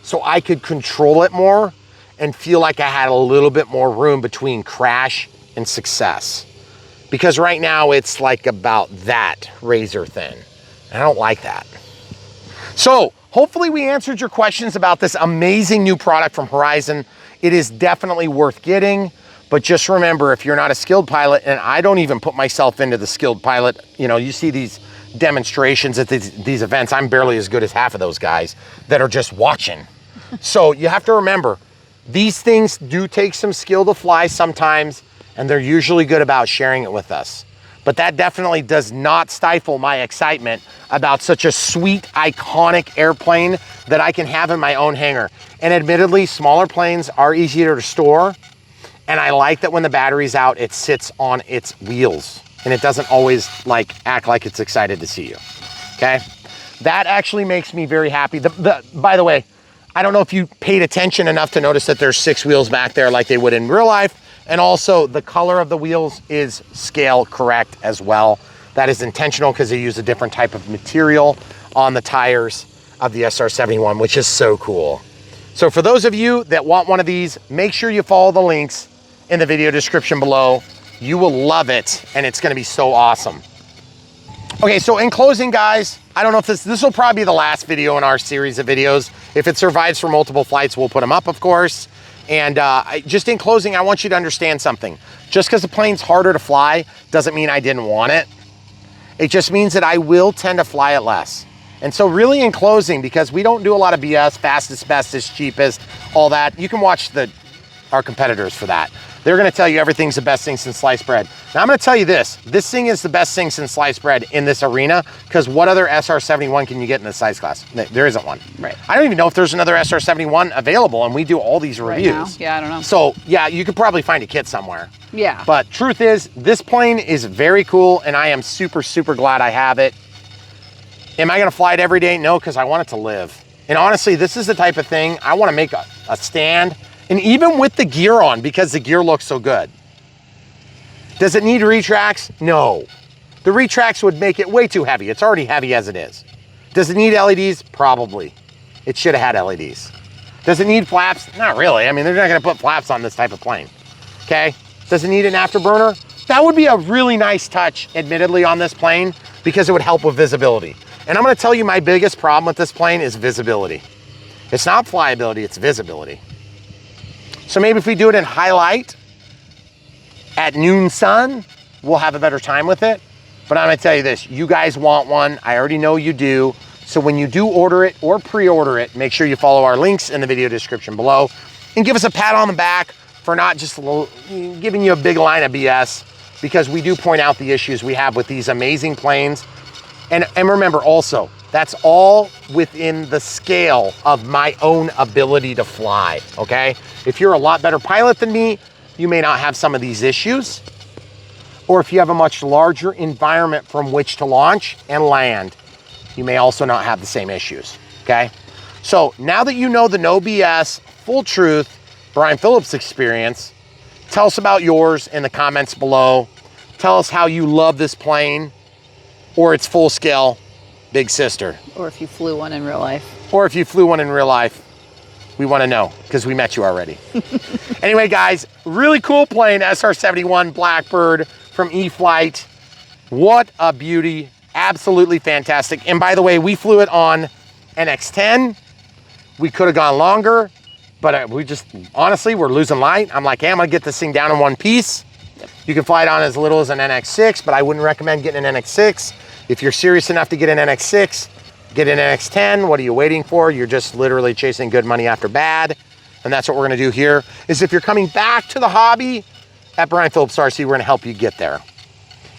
so I could control it more and feel like I had a little bit more room between crash and success. Because right now it's like about that razor thin. I don't like that. So hopefully we answered your questions about this amazing new product from Horizon. It is definitely worth getting, But just remember, if you're not a skilled pilot, and I don't even put myself into the skilled pilot, you know, you see these demonstrations at these events, I'm barely as good as half of those guys that are just watching. So you have to remember, these things do take some skill to fly sometimes, and they're usually good about sharing it with us. But that definitely does not stifle my excitement about such a sweet, iconic airplane that I can have in my own hangar. And admittedly, smaller planes are easier to store. And I like that when the battery's out, it sits on its wheels and it doesn't always like act like it's excited to see you, okay? That actually makes me very happy. By the way, I don't know if you paid attention enough to notice that there's 6 wheels back there like they would in real life. And also the color of the wheels is scale correct as well. That is intentional because they use a different type of material on the tires of the SR-71, which is so cool. So for those of you that want one of these, make sure you follow the links in the video description below. You will love it, and it's gonna be so awesome. Okay, so in closing, guys, I don't know if this will probably be the last video in our series of videos. If it survives for multiple flights, we'll put them up, of course. And just in closing, I want you to understand something. Just because the plane's harder to fly doesn't mean I didn't want it. It just means that I will tend to fly it less. And so really in closing, because we don't do a lot of BS, fastest, bestest, cheapest, all that, you can watch our competitors for that. They're gonna tell you everything's the best thing since sliced bread. Now I'm gonna tell you this thing is the best thing since sliced bread in this arena, because what other SR-71 can you get in this size class? There isn't one. Right. I don't even know if there's another SR-71 available, and we do all these reviews. Right now? Yeah, I don't know. So yeah, you could probably find a kit somewhere. Yeah. But truth is, this plane is very cool, and I am super, super glad I have it. Am I gonna fly it every day? No, because I want it to live. And honestly, this is the type of thing, I wanna make a stand, and even with the gear on, because the gear looks so good. Does it need retracts? No. The retracts would make it way too heavy. It's already heavy as it is. Does it need LEDs? Probably. It should have had LEDs. Does it need flaps? Not really. I mean, they're not gonna put flaps on this type of plane, okay? Does it need an afterburner? That would be a really nice touch, admittedly, on this plane, because it would help with visibility. And I'm gonna tell you my biggest problem with this plane is visibility. It's not flyability, it's visibility. So maybe if we do it in highlight at noon sun, we'll have a better time with it. But I'm gonna tell you this, you guys want one, I already know you do. So when you do order it or pre-order it, make sure you follow our links in the video description below and give us a pat on the back for not just giving you a big line of BS, because we do point out the issues we have with these amazing planes. And remember also, that's all within the scale of my own ability to fly, okay? If you're a lot better pilot than me, you may not have some of these issues. Or if you have a much larger environment from which to launch and land, you may also not have the same issues, okay? So now that you know the no BS, full truth, Brian Phillips experience, tell us about yours in the comments below. Tell us how you love this plane, or its full scale big sister. Or if you flew one in real life. Or if you flew one in real life, we wanna know, because we met you already. Anyway, guys, really cool plane, SR-71 Blackbird from E-flite. What a beauty, absolutely fantastic. And by the way, we flew it on NX10. We could have gone longer, but we just, honestly, we're losing light. I'm like, hey, I'm gonna get this thing down in one piece. You can fly it on as little as an NX6, but I wouldn't recommend getting an NX6. If you're serious enough to get an NX6, get an NX10. What are you waiting for? You're just literally chasing good money after bad. And that's what we're gonna do here, is if you're coming back to the hobby, at Brian Phillips RC, we're gonna help you get there.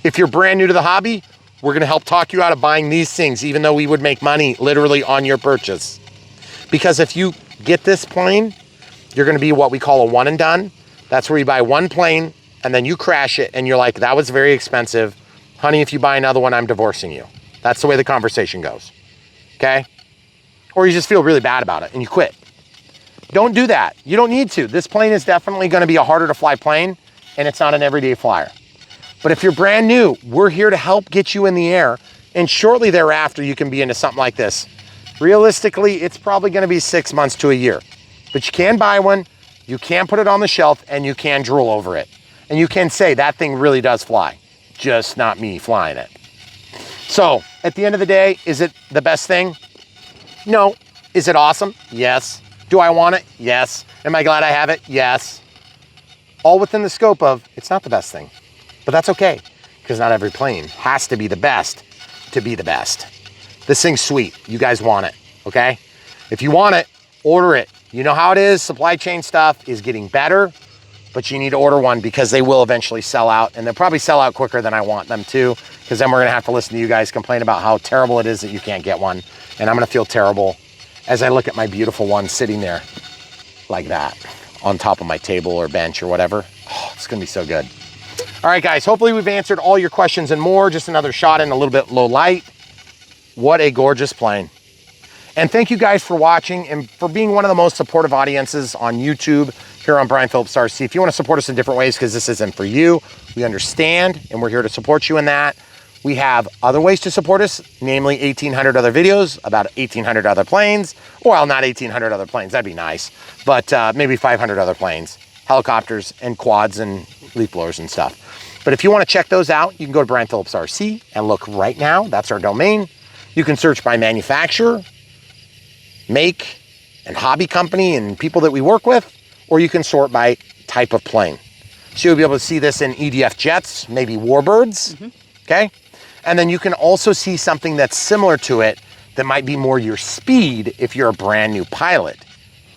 If you're brand new to the hobby, we're gonna help talk you out of buying these things, even though we would make money literally on your purchase. Because if you get this plane, you're gonna be what we call a one and done. That's where you buy one plane and then you crash it and you're like, that was very expensive. Honey, if you buy another one, I'm divorcing you. That's the way the conversation goes, okay? Or you just feel really bad about it and you quit. Don't do that. You don't need to. This plane is definitely gonna be a harder to fly plane, and it's not an everyday flyer. But if you're brand new, we're here to help get you in the air, and shortly thereafter, you can be into something like this. Realistically, it's probably gonna be 6 months to a year, but you can buy one, you can put it on the shelf, and you can drool over it. And you can say, that thing really does fly, just not me flying it. So, at the end of the day, is it the best thing? No. Is it awesome? Yes. Do I want it? Yes. Am I glad I have it? Yes. all within the scope of, it's not the best thing, but that's okay, because not every plane has to be the best to be the best. This thing's sweet. You guys want it, okay? If you want it, order it. You know how it is. Supply chain stuff is getting better, but you need to order one because they will eventually sell out, and they'll probably sell out quicker than I want them to, because then we're gonna have to listen to you guys complain about how terrible it is that you can't get one, and I'm gonna feel terrible as I look at my beautiful one sitting there like that on top of my table or bench or whatever. Oh, it's gonna be so good. All right, guys, hopefully we've answered all your questions and more. Just another shot in a little bit low light. What a gorgeous plane. And thank you guys for watching and for being one of the most supportive audiences on YouTube here on Brian Phillips RC. If you want to support us in different ways, because this isn't for you, we understand, and we're here to support you in that. We have other ways to support us, namely 1,800 other videos about 1,800 other planes. Well, not 1,800 other planes, that'd be nice, but maybe 500 other planes, helicopters and quads and leaf blowers and stuff. But if you want to check those out, you can go to Brian Phillips RC and look right now. That's our domain. You can search by manufacturer, make, and hobby company and people that we work with, or you can sort by type of plane. So you'll be able to see this in EDF jets, maybe warbirds, okay? And then you can also see something that's similar to it that might be more your speed if you're a brand new pilot.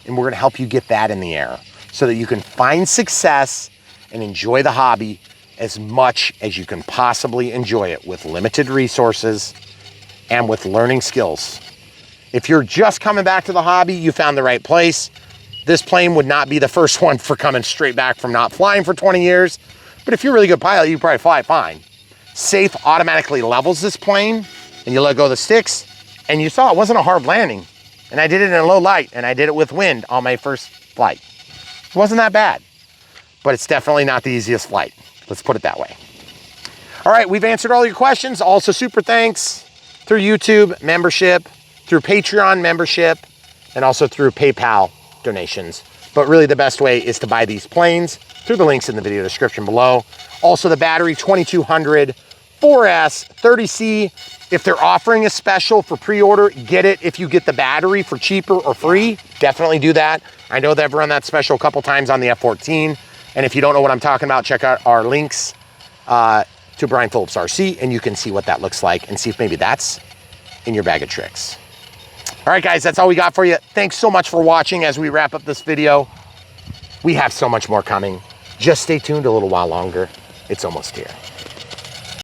And we're gonna help you get that in the air so that you can find success and enjoy the hobby as much as you can possibly enjoy it with limited resources and with learning skills. If you're just coming back to the hobby, you found the right place. This plane would not be the first one for coming straight back from not flying for 20 years. But if you're a really good pilot, you probably fly fine. Safe automatically levels this plane and you let go of the sticks, and you saw it wasn't a hard landing. And I did it in a low light, and I did it with wind on my first flight. It wasn't that bad, but it's definitely not the easiest flight. Let's put it that way. All right, we've answered all your questions. Also, super thanks through YouTube membership, through Patreon membership, and also through PayPal donations. But really the best way is to buy these planes through the links in the video description below. Also the battery 2200 4S 30C. If they're offering a special for pre-order, get it. If you get the battery for cheaper or free, definitely do that. I know they've run that special a couple times on the F-14. And if you don't know what I'm talking about, check out our links to Brian Phillips RC, and you can see what that looks like and see if maybe that's in your bag of tricks. All right, guys, that's all we got for you. Thanks so much for watching as we wrap up this video. We have so much more coming. Just stay tuned a little while longer. It's almost here.